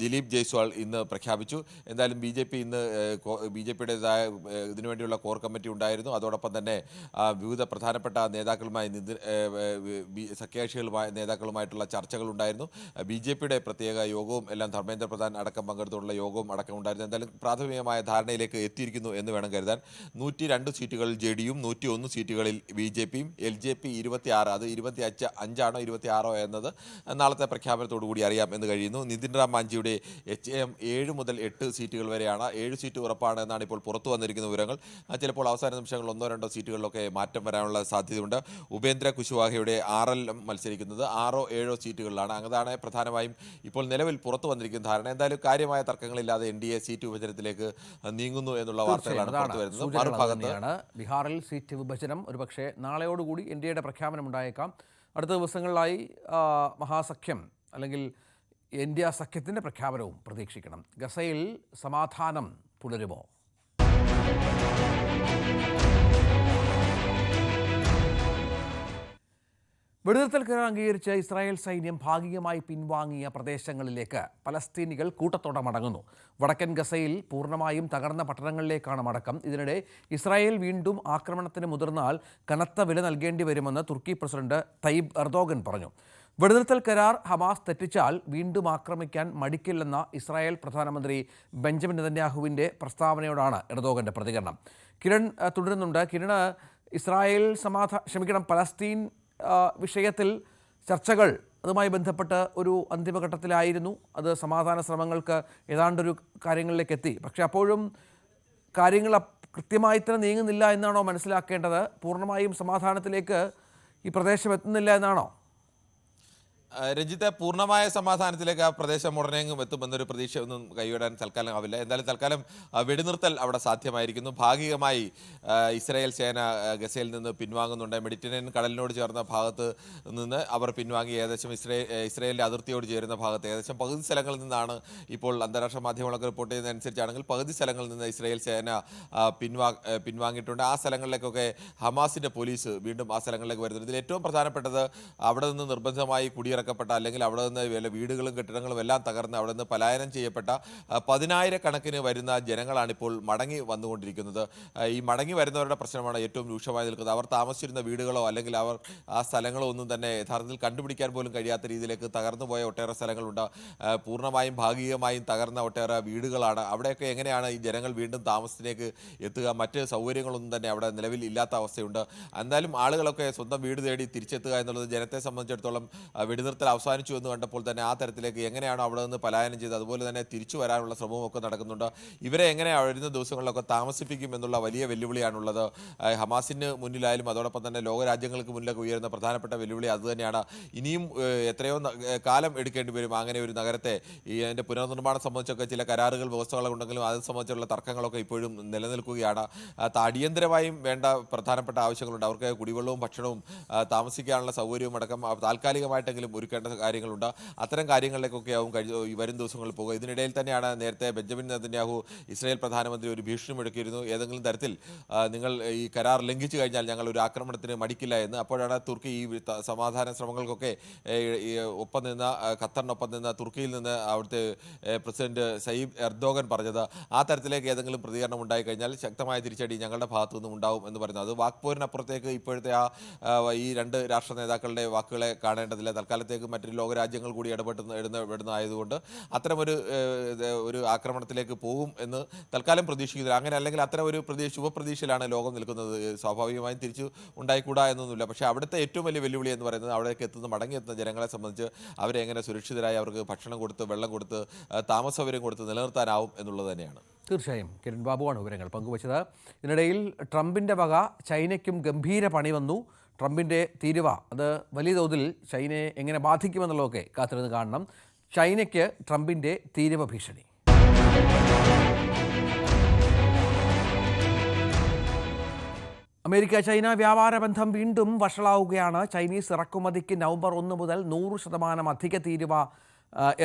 ദിലീപ് ജയ്സ്വാൾ ഇന്ന് പ്രഖ്യാപിച്ചു. എന്തായാലും BJPയുടേതായ ഇതിനുവേണ്ടിയുള്ള കോർ കമ്മിറ്റി ഉണ്ടായിരുന്നു. അതോടൊപ്പം തന്നെ വിവിധ പ്രധാനപ്പെട്ട നേതാക്കളുമായി സഖ്യകക്ഷികളുമായ നേതാക്കളുമായിട്ടുള്ള ചർച്ചകൾ ഉണ്ടായിരുന്നു. BJPയുടെ പ്രത്യേക യോഗവും എല്ലാം ധർമ്മേന്ദ്ര പ്രധാൻ അടക്കം പങ്കെടുത്തുള്ള യോഗവും അടക്കം ഉണ്ടായിരുന്നു. എന്തായാലും പ്രാഥമികമായ ധാരണയിലേക്ക് എത്തിയിരിക്കുന്നു എന്ന് വേണം കരുതാൻ. 102 സീറ്റുകളിൽ JDUവും 101 സീറ്റുകളിൽ BJPയും LJP 26, അത് 25 26 എന്നത് നാളത്തെ പ്രഖ്യാപനത്തോടുകൂടി അറിയാം എന്ന് കഴിയുന്നു. നിതിൻ റാം മാഞ്ചിയുടെ HAM 7 മുതൽ 8 സീറ്റുകൾ വരെയാണ്. 7 സീറ്റ് ഉറപ്പാണ് എന്നാണ് ഇപ്പോൾ പുറത്തു വന്നിരിക്കുന്ന വിവരങ്ങൾ. ചിലപ്പോൾ അവസാന നിമിഷങ്ങളിൽ 1-2 സീറ്റുകളിലൊക്കെ മാറ്റം വരാനുള്ള സാധ്യതയുണ്ട്. ഉപേന്ദ്ര കുശ്വാഹയുടെ RLM മത്സരിക്കുന്നത് 6-7 സീറ്റുകളിലാണ്. അതാണ് പ്രധാനമായും ഇപ്പോൾ നിലവിൽ പുറത്തു വന്നിരിക്കുന്ന ധാരണ. എന്തായാലും കാര്യമായ തർക്കങ്ങളില്ലാതെ NDA സീറ്റ് വിഭജനത്തിലേക്ക് നീങ്ങുന്നു എന്നുള്ള വാർത്തകളാണ് പുറത്തു വരുന്നത്. മറുഭാഗത്ത് ബീഹാറിൽ സീറ്റ് വിഭജനം ഒരുപക്ഷെ നാളെയോടുകൂടി NDAയുടെ പ്രഖ്യാപനം ഉണ്ടായേക്കാം. അടുത്ത ദിവസങ്ങളിലായി മഹാസഖ്യം അല്ലെങ്കിൽ ഇന്ത്യ സഖ്യത്തിൻ്റെ പ്രഖ്യാപനവും പ്രതീക്ഷിക്കണം. ഗസയിൽ സമാധാനം തുടരുമോ? വെടിനിർത്തൽ കരാർ അംഗീകരിച്ച് ഇസ്രായേൽ സൈന്യം ഭാഗികമായി പിൻവാങ്ങിയ പ്രദേശങ്ങളിലേക്ക് പലസ്തീനികൾ കൂട്ടത്തോടെ മടങ്ങുന്നു. വടക്കൻ ഗസയിൽ പൂർണ്ണമായും തകർന്ന പട്ടണങ്ങളിലേക്കാണ് മടക്കം. ഇതിനിടെ ഇസ്രായേൽ വീണ്ടും ആക്രമണത്തിന് മുതിർന്നാൽ കനത്ത വില നൽകേണ്ടി വരുമെന്ന് തുർക്കി പ്രസിഡന്റ് തയ്യിബ് എർദോഗൻ പറഞ്ഞു. വെടിനിർത്തൽ കരാർ ഹമാസ് തെറ്റിച്ചാൽ വീണ്ടും ആക്രമിക്കാൻ മടിക്കില്ലെന്ന ഇസ്രായേൽ പ്രധാനമന്ത്രി ബെഞ്ചമിൻ നെതന്യാഹുവിൻ്റെ പ്രസ്താവനയോടാണ് എർദോഗൻ്റെ പ്രതികരണം. കിരൺ തുടരുന്നുണ്ട്. കിരണ്, ഇസ്രായേൽ പലസ്തീൻ വിഷയത്തിൽ ചർച്ചകൾ അതുമായി ബന്ധപ്പെട്ട് ഒരു അന്തിമഘട്ടത്തിലായിരുന്നു. അത് സമാധാന ശ്രമങ്ങൾക്ക് ഏതാണ്ടൊരു കാര്യങ്ങളിലേക്ക് എത്തി. പക്ഷേ അപ്പോഴും കാര്യങ്ങൾ കൃത്യമായി തന്നെ നീങ്ങുന്നില്ല എന്നാണോ മനസ്സിലാക്കേണ്ടത്? പൂർണ്ണമായും സമാധാനത്തിലേക്ക് ഈ പ്രദേശം എത്തുന്നില്ല എന്നാണോ? രഞ്ജിത്ത്, പൂർണ്ണമായ സമാധാനത്തിലേക്ക് ആ പ്രദേശം ഉടനെയെങ്കിലും എത്തുമെന്നൊരു പ്രതീക്ഷയൊന്നും കൈവിടാൻ തൽക്കാലം ആവില്ല. എന്തായാലും തൽക്കാലം വെടിനിർത്തൽ അവിടെ സാധ്യമായിരിക്കുന്നു. ഭാഗികമായി ഇസ്രായേൽ സേന ഗസയിൽ നിന്ന് പിൻവാങ്ങുന്നുണ്ട്. മെഡിറ്ററേനിയൻ കടലിനോട് ചേർന്ന ഭാഗത്ത് നിന്ന് അവർ പിൻവാങ്ങി. ഏകദേശം ഇസ്രായേലിൻ്റെ അതിർത്തിയോട് ചേരുന്ന ഭാഗത്ത് ഏകദേശം പകുതി സ്ഥലങ്ങളിൽ നിന്നാണ് ഇപ്പോൾ അന്താരാഷ്ട്ര മാധ്യമങ്ങളൊക്കെ റിപ്പോർട്ട് ചെയ്യുന്നതനുസരിച്ചാണെങ്കിൽ പകുതി സ്ഥലങ്ങളിൽ നിന്ന് ഇസ്രായേൽ സേന പിൻവാങ്ങിയിട്ടുണ്ട്. ആ സ്ഥലങ്ങളിലേക്കൊക്കെ ഹമാസിൻ്റെ പോലീസ് വീണ്ടും ആ സ്ഥലങ്ങളിലേക്ക് വരുന്നുണ്ട്. ഇതിൽ ഏറ്റവും പ്രധാനപ്പെട്ടത് അവിടെ നിന്ന് നിർബന്ധമായി കുടിയിറക്കപ്പെട്ട അല്ലെങ്കിൽ അവിടെ നിന്ന് വല്ല വീടുകളും കെട്ടിടങ്ങളും എല്ലാം തകർന്ന് അവിടെ നിന്ന് പലായനം ചെയ്യപ്പെട്ട 10,000-കണക്കിന് വരുന്ന ജനങ്ങളാണിപ്പോൾ മടങ്ങി വന്നുകൊണ്ടിരിക്കുന്നത്. ഈ മടങ്ങി വരുന്നവരുടെ പ്രശ്നമാണ് ഏറ്റവും രൂക്ഷമായി നിൽക്കുന്നത്. അവർ താമസിച്ചിരുന്ന വീടുകളോ അല്ലെങ്കിൽ അവർ ആ സ്ഥലങ്ങളോ ഒന്നും തന്നെ യഥാർത്ഥത്തിൽ കണ്ടുപിടിക്കാൻ പോലും കഴിയാത്ത രീതിയിലേക്ക് തകർന്നു പോയ ഒട്ടേറെ സ്ഥലങ്ങളുണ്ട്. പൂർണ്ണമായും ഭാഗികമായും തകർന്ന ഒട്ടേറെ വീടുകളാണ്. അവിടെയൊക്കെ എങ്ങനെയാണ് ഈ ജനങ്ങൾ വീണ്ടും താമസത്തിലേക്ക് എത്തുക? മറ്റ് സൗകര്യങ്ങളൊന്നും തന്നെ അവിടെ നിലവിൽ ഇല്ലാത്ത അവസ്ഥയുണ്ട്. എന്തായാലും ആളുകളൊക്കെ സ്വന്തം വീട് തേടി തിരിച്ചെത്തുക എന്നുള്ളത് ജനത്തെ സംബന്ധിച്ചിടത്തോളം വെടിനിർത്തൽ അവസാനിച്ചു എന്ന് കണ്ടപ്പോൾ തന്നെ ആ തരത്തിലേക്ക് എങ്ങനെയാണോ അവിടെ നിന്ന് പലായനം ചെയ്ത് അതുപോലെ തന്നെ തിരിച്ചു വരാനുള്ള ശ്രമമൊക്കെ നടക്കുന്നുണ്ട്. ഇവരെ എങ്ങനെ വരുന്ന ദിവസങ്ങളിലൊക്കെ താമസിപ്പിക്കും എന്നുള്ള വലിയ വെല്ലുവിളിയാണുള്ളത്. ഹമാസിന് മുന്നിലായാലും അതോടൊപ്പം തന്നെ ലോകരാജ്യങ്ങൾക്ക് മുന്നിലൊക്കെ ഉയരുന്ന പ്രധാനപ്പെട്ട വെല്ലുവിളി അതുതന്നെയാണ്. ഇനിയും എത്രയോ കാലം എടുക്കേണ്ടി വരും അങ്ങനെ ഒരു നഗരത്തെ അതിൻ്റെ പുനർനിർമ്മാണം സംബന്ധിച്ചൊക്കെ ചില കരാറുകൾ വ്യവസ്ഥകളൊക്കെ ഉണ്ടെങ്കിലും അത് സംബന്ധിച്ചുള്ള തർക്കങ്ങളൊക്കെ ഇപ്പോഴും നിലനിൽക്കുകയാണ്. അടിയന്തരമായും വേണ്ട പ്രധാനപ്പെട്ട ആവശ്യങ്ങളുണ്ട്. അവർക്ക് കുടിവെള്ളവും ഭക്ഷണവും താമസിക്കാനുള്ള സൗകര്യവും അടക്കം താൽക്കാലികമായിട്ടെങ്കിലും ഒരുക്കേണ്ട കാര്യങ്ങളുണ്ട്. അത്തരം കാര്യങ്ങളിലേക്കൊക്കെ ആവും വരും ദിവസങ്ങളിൽ പോകുക. ഇതിനിടയിൽ തന്നെയാണ് നേരത്തെ ബെഞ്ചമിൻ നെതന്യാഹു ഇസ്രായേൽ പ്രധാനമന്ത്രി ഒരു ഭീഷണി മുഴക്കിയിരുന്നു. ഏതെങ്കിലും തരത്തിൽ നിങ്ങൾ ഈ കരാർ ലംഘിച്ചു കഴിഞ്ഞാൽ ഞങ്ങൾ ഒരു ആക്രമണത്തിന് മടിക്കില്ല എന്ന്. അപ്പോഴാണ് തുർക്കി ഈ സമാധാന ശ്രമങ്ങൾക്കൊക്കെ ഒപ്പം നിന്ന ഖത്തറിനൊപ്പം നിന്ന് തുർക്കിയിൽ നിന്ന് അവിടുത്തെ പ്രസിഡന്റ് തയ്യിബ് എർദോഗൻ പറഞ്ഞത് ആ തരത്തിലേക്ക് ഏതെങ്കിലും പ്രതികരണം ഉണ്ടായിക്കഴിഞ്ഞാൽ ശക്തമായ തിരിച്ചടി ഞങ്ങളുടെ ഭാഗത്തു നിന്നും ഉണ്ടാവും എന്ന് പറയുന്നത്. അത് വാക്പോരിനപ്പുറത്തേക്ക് ഇപ്പോഴത്തെ ഈ രണ്ട് രാഷ്ട്ര നേതാക്കളുടെ വാക്കുകളെ കാണേണ്ടതില്ല. തൽക്കാലത്തേക്ക് മറ്റൊരു ലോകരാജ്യങ്ങൾ കൂടി ഇടപെടുന്നതായതുകൊണ്ട് അത്തരം ആക്രമണത്തിലേക്ക് പോകും എന്ന് തൽക്കാലം പ്രതീക്ഷിക്കുന്നില്ല. അങ്ങനെ അല്ലെങ്കിൽ അത്തരം ഒരു ശുഭപ്രതീക്ഷയിലാണ് ലോകം നിൽക്കുന്നത്. സ്വാഭാവികമായും തിരിച്ചു ഉണ്ടായിക്കൂടാ എന്നൊന്നുമില്ല. പക്ഷേ അവിടുത്തെ ഏറ്റവും വലിയ വെല്ലുവിളി എന്ന് പറയുന്നത് അവിടേക്ക് മടങ്ങിയെത്തുന്ന ജനങ്ങളെ സംബന്ധിച്ച് അവരെ എങ്ങനെ സുരക്ഷിതരായി അവർക്ക് ഭക്ഷണം കൊടുത്ത് വെള്ളം കൊടുത്ത് താമസ സൗകര്യം കൊടുത്ത് നിലനിർത്താനാവും എന്നുള്ളത് തന്നെയാണ്. തീർച്ചയായും കിരൺ ബാബുവാണ് വിവരങ്ങൾ പങ്കുവച്ചത്. ഇതിനിടയിൽ ട്രംപിൻ്റെ വക ചൈനയ്ക്കും ഗംഭീര പണി വന്നു. ട്രംപിൻ്റെ തീരുവ അത് വലിയ തോതിൽ ചൈനയെ എങ്ങനെ ബാധിക്കുമെന്നുള്ളതൊക്കെ കാത്തിരുന്ന് കാണണം. ചൈനയ്ക്ക് ട്രംപിൻ്റെ തീരുവ ഭീഷണി. അമേരിക്ക ചൈന വ്യാപാര ബന്ധം വീണ്ടും വഷളാവുകയാണ്. ചൈനീസ് ഇറക്കുമതിക്ക് നവംബർ 1 മുതൽ 100% അധിക തീരുവ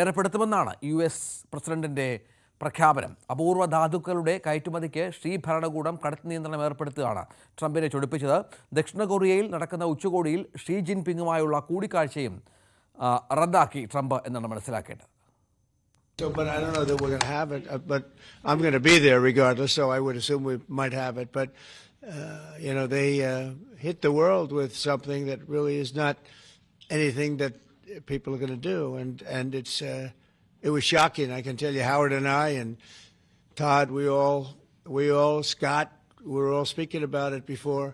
ഏർപ്പെടുത്തുമെന്നാണ് US പ്രസിഡന്റിൻ്റെ പ്രഖ്യാപനം. അപൂർവ ധാതുക്കളുടെ കയറ്റുമതിക്ക് ഷീ ഭരണകൂടം കടുത്ത നിയന്ത്രണം ഏർപ്പെടുത്തുകയാണ് ട്രംപിനെ ചൊടിപ്പിച്ചത്. ദക്ഷിണ കൊറിയയിൽ നടക്കുന്ന ഉച്ചകോടിയിൽ ഷീ ജിൻപിങ്ങുമായുള്ള കൂടിക്കാഴ്ചയും റദ്ദാക്കി ട്രംപ് എന്നാണ് മനസ്സിലാക്കേണ്ടത്. But I don't know that we're going to have it. But I'm going to be there regardless, so I would assume we might have it. But they hit the world with something that really is not anything that people are going to do, and it was shocking. I can tell you, Howard and I and Todd, we all Scott, we were all speaking about it before,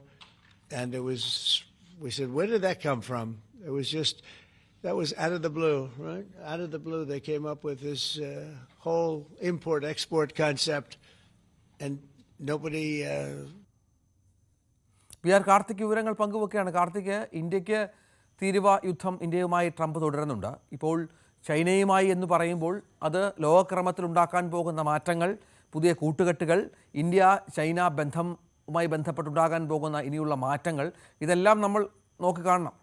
and we said, where did that come from? It was just. That was out of the blue, right? Out of the blue, they came up with this whole import-export concept, and nobody... PR Karthik വിവരങ്ങൾ പങ്കുവെക്കുകയാണ്. കാർത്തിക്, ഇന്ത്യക്ക് തീരുവ യുദ്ധം ഇന്ത്യയുമായി Trump തുടരുന്നുണ്ട്. ഇപ്പോൾ ചൈനയുമായി എന്ന് പറയുമ്പോൾ അത് ലോകക്രമത്തിലുണ്ടാക്കാൻ പോകുന്ന മാറ്റങ്ങൾ, പുതിയ കൂട്ടുകെട്ടുകൾ, ഇന്ത്യ ചൈന ബന്ധവുമായി ബന്ധപ്പെട്ടുണ്ടാകാൻ പോകുന്ന ഇനിയുള്ള മാറ്റങ്ങൾ, ഇതെല്ലാം നമ്മൾ നോക്കിക്കാണണം.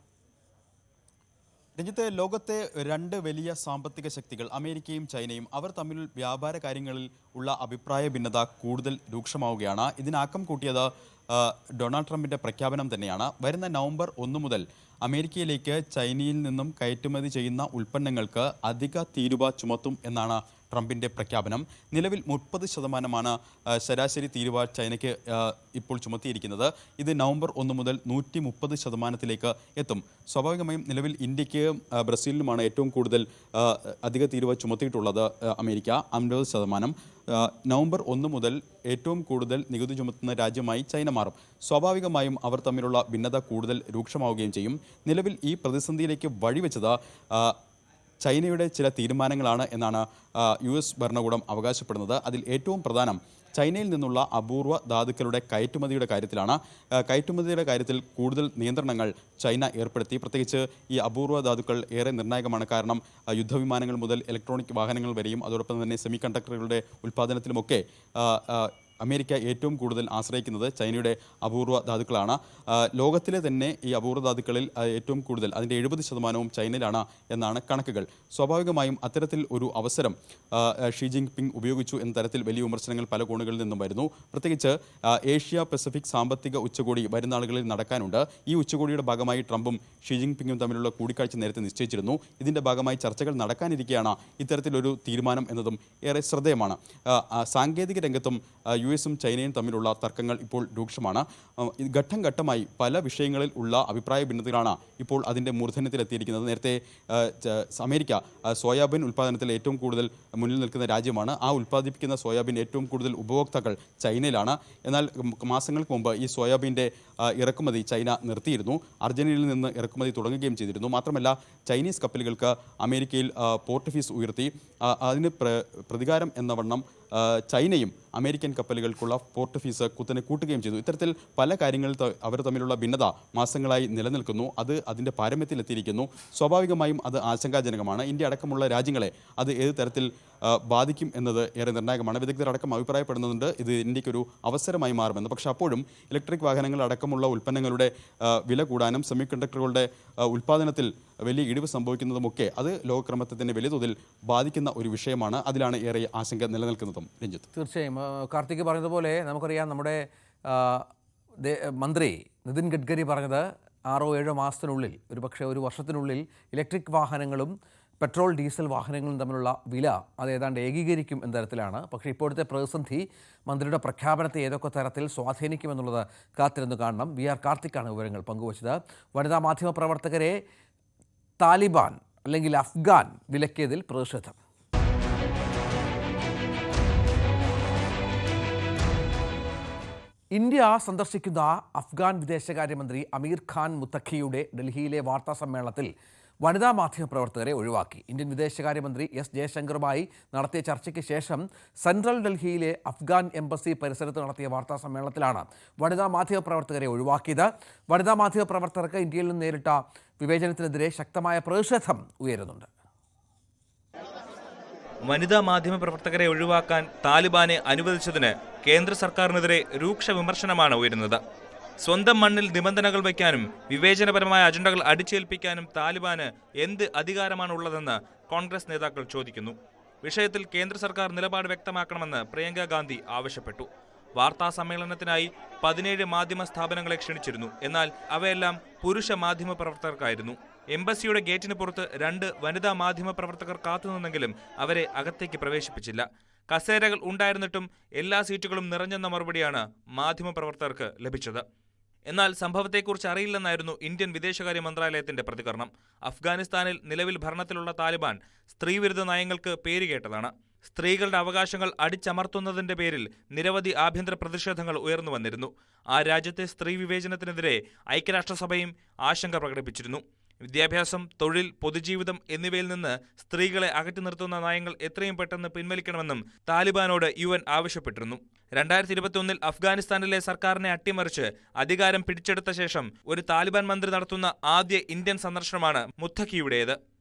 രഞ്ജിത്തെ, ലോകത്തെ രണ്ട് വലിയ സാമ്പത്തിക ശക്തികൾ അമേരിക്കയും ചൈനയും അവർ തമ്മിൽ വ്യാപാര കാര്യങ്ങളിൽ ഉള്ള അഭിപ്രായ ഭിന്നത കൂടുതൽ രൂക്ഷമാവുകയാണ്. ഇതിനാക്കം കൂട്ടിയത് ഡൊണാൾഡ് ട്രംപിൻ്റെ പ്രഖ്യാപനം തന്നെയാണ്. വരുന്ന നവംബർ 1 മുതൽ അമേരിക്കയിലേക്ക് ചൈനയിൽ നിന്നും കയറ്റുമതി ചെയ്യുന്ന ഉൽപ്പന്നങ്ങൾക്ക് അധിക തീരുവ ചുമത്തും എന്നാണ് ട്രംപിൻ്റെ പ്രഖ്യാപനം. നിലവിൽ 30% ശരാശരി തീരുവ ചൈനയ്ക്ക് ഇപ്പോൾ ചുമത്തിയിരിക്കുന്നത്. ഇത് നവംബർ 1 മുതൽ 130% എത്തും. സ്വാഭാവികമായും നിലവിൽ ഇന്ത്യക്ക് ബ്രസീലിനുമാണ് ഏറ്റവും കൂടുതൽ അധിക തീരുവ ചുമത്തിയിട്ടുള്ളത് അമേരിക്ക, 50%. നവംബർ 1 മുതൽ ഏറ്റവും കൂടുതൽ നികുതി ചുമത്തുന്ന രാജ്യമായി ചൈന മാറും. സ്വാഭാവികമായും അവർ തമ്മിലുള്ള ഭിന്നത കൂടുതൽ രൂക്ഷമാവുകയും ചെയ്യും. നിലവിൽ ഈ പ്രതിസന്ധിയിലേക്ക് വഴിവെച്ചത് ചൈനയുടെ ചില തീരുമാനങ്ങളാണ് എന്നാണ് US ഭരണകൂടം അവകാശപ്പെടുന്നത്. അതിൽ ഏറ്റവും പ്രധാനം ചൈനയിൽ നിന്നുള്ള അപൂർവ ധാതുക്കളുടെ കയറ്റുമതിയുടെ കാര്യത്തിലാണ്. കയറ്റുമതിയുടെ കാര്യത്തിൽ കൂടുതൽ നിയന്ത്രണങ്ങൾ ചൈന ഏർപ്പെടുത്തി. പ്രത്യേകിച്ച് ഈ അപൂർവ ധാതുക്കൾ ഏറെ നിർണായകമാണ്. കാരണം യുദ്ധവിമാനങ്ങൾ മുതൽ ഇലക്ട്രോണിക് വാഹനങ്ങൾ വരെയും അതോടൊപ്പം തന്നെ സെമി കണ്ടക്ടറുകളുടെ ഉൽപ്പാദനത്തിലുമൊക്കെ അമേരിക്ക ഏറ്റവും കൂടുതൽ ആശ്രയിക്കുന്നത് ചൈനയുടെ അപൂർവ ധാതുക്കളാണ്. ലോകത്തിലെ തന്നെ ഈ അപൂർവ ധാതുക്കളിൽ ഏറ്റവും കൂടുതൽ അതിൻ്റെ 70% ചൈനയിലാണ് എന്നാണ് കണക്കുകൾ. സ്വാഭാവികമായും അത്തരത്തിൽ ഒരു അവസരം ഷീ ജിൻപിങ് ഉപയോഗിച്ചു എന്ന തരത്തിൽ വലിയ വിമർശനങ്ങൾ പല കോണുകളിൽ നിന്നും വരുന്നു. പ്രത്യേകിച്ച് ഏഷ്യ പസഫിക് സാമ്പത്തിക ഉച്ചകോടി വരുന്ന നാളുകളിൽ നടക്കാനുണ്ട്. ഈ ഉച്ചകോടിയുടെ ഭാഗമായി ട്രംപും ഷീ ജിൻപിങ്ങും തമ്മിലുള്ള കൂടിക്കാഴ്ച നേരത്തെ നിശ്ചയിച്ചിരുന്നു. ഇതിൻ്റെ ഭാഗമായി ചർച്ചകൾ നടക്കാനിരിക്കെയാണ് ഇത്തരത്തിലൊരു തീരുമാനം എന്നതും ഏറെ ശ്രദ്ധേയമാണ്. സാങ്കേതിക രംഗത്തും US-ഉം ചൈനയും തമ്മിലുള്ള തർക്കങ്ങൾ ഇപ്പോൾ രൂക്ഷമാണ്. ഘട്ടം ഘട്ടമായി പല വിഷയങ്ങളിൽ ഉള്ള അഭിപ്രായ ഭിന്നതകളാണ് ഇപ്പോൾ അതിൻ്റെ മൂർധന്യത്തിലെത്തിയിരിക്കുന്നത്. നേരത്തെ അമേരിക്ക സോയാബീൻ ഉൽപ്പാദനത്തിൽ ഏറ്റവും കൂടുതൽ മുന്നിൽ നിൽക്കുന്ന രാജ്യമാണ്. ആ ഉൽപ്പാദിപ്പിക്കുന്ന സോയാബീൻ ഏറ്റവും കൂടുതൽ ഉപഭോക്താക്കൾ ചൈനയിലാണ്. എന്നാൽ മാസങ്ങൾക്ക് മുമ്പ് ഈ സോയാബീൻ്റെ ഇറക്കുമതി ചൈന നിർത്തിയിരുന്നു. അർജന്റീനയിൽ നിന്ന് ഇറക്കുമതി തുടങ്ങുകയും ചെയ്തിരുന്നു. മാത്രമല്ല ചൈനീസ് കപ്പലുകൾക്ക് അമേരിക്കയിൽ പോർട്ട് ഫീസ് ഉയർത്തി. അതിന് പ്രതികാരം എന്ന വണ്ണം ചൈനയും അമേരിക്കൻ കപ്പലുകൾക്കുള്ള പോർട്ട് ഫീസ് കുത്തനെ കൂട്ടുകയും ചെയ്തു. ഇത്തരത്തിൽ പല കാര്യങ്ങളിൽ അവർ തമ്മിലുള്ള ഭിന്നത മാസങ്ങളായി നിലനിൽക്കുന്നു. അത് അതിൻ്റെ പാരമ്യത്തിലെത്തിയിരിക്കുന്നു. സ്വാഭാവികമായും അത് ആശങ്കാജനകമാണ്. ഇന്ത്യ അടക്കമുള്ള രാജ്യങ്ങളെ അത് ഏത് തരത്തിൽ ബാധിക്കും എന്നത് ഏറെ നിർണായകമാണ്. വിദഗ്ധരടക്കം അഭിപ്രായപ്പെടുന്നുണ്ട് ഇത് ഇന്ത്യക്കൊരു അവസരമായി മാറുമെന്ന്. പക്ഷേ അപ്പോഴും ഇലക്ട്രിക് വാഹനങ്ങൾ അടക്കമുള്ള ഉൽപ്പന്നങ്ങളുടെ വില കൂടാനും സെമി കണ്ടക്ടറുകളുടെ ഉൽപ്പാദനത്തിൽ വലിയ ഇടിവ് സംഭവിക്കുന്നതുമൊക്കെ അത് ലോകക്രമത്തെ തന്നെ വലിയ തോതിൽ ബാധിക്കുന്ന ഒരു വിഷയമാണ്. അതിലാണ് ഏറെ ആശങ്ക നിലനിൽക്കുന്നതും. രഞ്ജിത്ത്, തീർച്ചയായും കാർത്തിക് പറഞ്ഞതുപോലെ നമുക്കറിയാം, നമ്മുടെ മന്ത്രി നിതിൻ ഗഡ്കരി പറഞ്ഞത് 6-7 മാസത്തിനുള്ളിൽ, ഒരുപക്ഷെ ഒരു വർഷത്തിനുള്ളിൽ ഇലക്ട്രിക് വാഹനങ്ങളും പെട്രോൾ ഡീസൽ വാഹനങ്ങളും തമ്മിലുള്ള വില അത് ഏതാണ്ട് ഏകീകരിക്കും എന്ന തരത്തിലാണ്. പക്ഷേ ഇപ്പോഴത്തെ പ്രതിസന്ധി മന്ത്രിയുടെ പ്രഖ്യാപനത്തെ ഏതൊക്കെ തരത്തിൽ സ്വാധീനിക്കുമെന്നുള്ളത് കാത്തിരുന്ന് കാണണം. VR കാർത്തിക്കാണ് വിവരങ്ങൾ പങ്കുവച്ചത്. വനിതാ മാധ്യമ പ്രവർത്തകരെ താലിബാൻ അല്ലെങ്കിൽ അഫ്ഗാൻ വിലക്കിയതിൽ പ്രതിഷേധം. ഇന്ത്യ സന്ദർശിക്കുന്ന അഫ്ഗാൻ വിദേശകാര്യമന്ത്രി അമീർ ഖാൻ മുത്തഖിയുടെ ഡൽഹിയിലെ വാർത്താ സമ്മേളനത്തിൽ വനിതാ മാധ്യമപ്രവർത്തകരെ ഒഴിവാക്കി. ഇന്ത്യൻ വിദേശകാര്യമന്ത്രി എസ് ജയശങ്കറുമായി നടത്തിയ ചർച്ചയ്ക്ക് ശേഷം സെൻട്രൽ ഡൽഹിയിലെ അഫ്ഗാൻ എംബസി പരിസരത്ത് നടത്തിയ വാർത്താ സമ്മേളനത്തിലാണ് വനിതാ മാധ്യമപ്രവർത്തകരെ ഒഴിവാക്കിയത്. വനിതാ മാധ്യമപ്രവർത്തകർക്ക് ഇന്ത്യയിൽ നിന്ന് നേരിട്ട വിവേചനത്തിനെതിരെ ശക്തമായ പ്രതിഷേധം ഉയരുന്നുണ്ട്. വനിതാ മാധ്യമപ്രവർത്തകരെ ഒഴിവാക്കാൻ താലിബാനെ അനുവദിച്ചതിന് കേന്ദ്ര സർക്കാരിനെതിരെ രൂക്ഷ വിമർശനമാണ് ഉയരുന്നത്. സ്വന്തം മണ്ണിൽ നിബന്ധനകൾ വയ്ക്കാനും വിവേചനപരമായ അജണ്ടകൾ അടിച്ചേൽപ്പിക്കാനും താലിബാന് എന്ത് അധികാരമാണുള്ളതെന്ന് കോൺഗ്രസ് നേതാക്കൾ ചോദിക്കുന്നു. വിഷയത്തിൽ കേന്ദ്ര സർക്കാർ നിലപാട് വ്യക്തമാക്കണമെന്ന് പ്രിയങ്ക ഗാന്ധി ആവശ്യപ്പെട്ടു. വാർത്താ സമ്മേളനത്തിനായി 17 മാധ്യമ സ്ഥാപനങ്ങളെ ക്ഷണിച്ചിരുന്നു. എന്നാൽ അവയെല്ലാം പുരുഷ മാധ്യമ പ്രവർത്തകർക്കായിരുന്നു. എംബസിയുടെ ഗേറ്റിന് പുറത്ത് 2 വനിതാ മാധ്യമ പ്രവർത്തകർ കാത്തുനിന്നെങ്കിലും അവരെ അകത്തേക്ക് പ്രവേശിപ്പിച്ചില്ല. കസേരകൾ ഉണ്ടായിരുന്നിട്ടും എല്ലാ സീറ്റുകളും നിറഞ്ഞെന്ന മറുപടിയാണ് മാധ്യമപ്രവർത്തകർക്ക് ലഭിച്ചത്. എന്നാൽ സംഭവത്തെക്കുറിച്ച് അറിയില്ലെന്നായിരുന്നു ഇന്ത്യൻ വിദേശകാര്യ മന്ത്രാലയത്തിന്റെ പ്രതികരണം. അഫ്ഗാനിസ്ഥാനിൽ നിലവിൽ ഭരണത്തിലുള്ള താലിബാൻ സ്ത്രീവിരുദ്ധ നയങ്ങൾക്ക് പേരുകേട്ടതാണ്. സ്ത്രീകളുടെ അവകാശങ്ങൾ അടിച്ചമർത്തുന്നതിന്റെ പേരിൽ നിരവധി ആഭ്യന്തര പ്രതിഷേധങ്ങൾ ഉയർന്നു വന്നിരുന്നു. ആ രാജ്യത്തെ സ്ത്രീ വിവേചനത്തിനെതിരെ ഐക്യരാഷ്ട്രസഭയും ആശങ്ക പ്രകടിപ്പിച്ചിരുന്നു. വിദ്യാഭ്യാസം, തൊഴിൽ, പൊതുജീവിതം എന്നിവയിൽ നിന്ന് സ്ത്രീകളെ അകറ്റി നിർത്തുന്ന നയങ്ങൾ എത്രയും പെട്ടെന്ന് പിൻവലിക്കണമെന്നും താലിബാനോട് UN ആവശ്യപ്പെട്ടിരുന്നു. 2021 അഫ്ഗാനിസ്ഥാനിലെ സർക്കാരിനെ അട്ടിമറിച്ച് അധികാരം പിടിച്ചെടുത്ത ശേഷം ഒരു താലിബാൻ മന്ത്രി നടത്തുന്ന ആദ്യ ഇന്ത്യൻ സന്ദർശനമാണ് മുത്തഖിയുടേത്.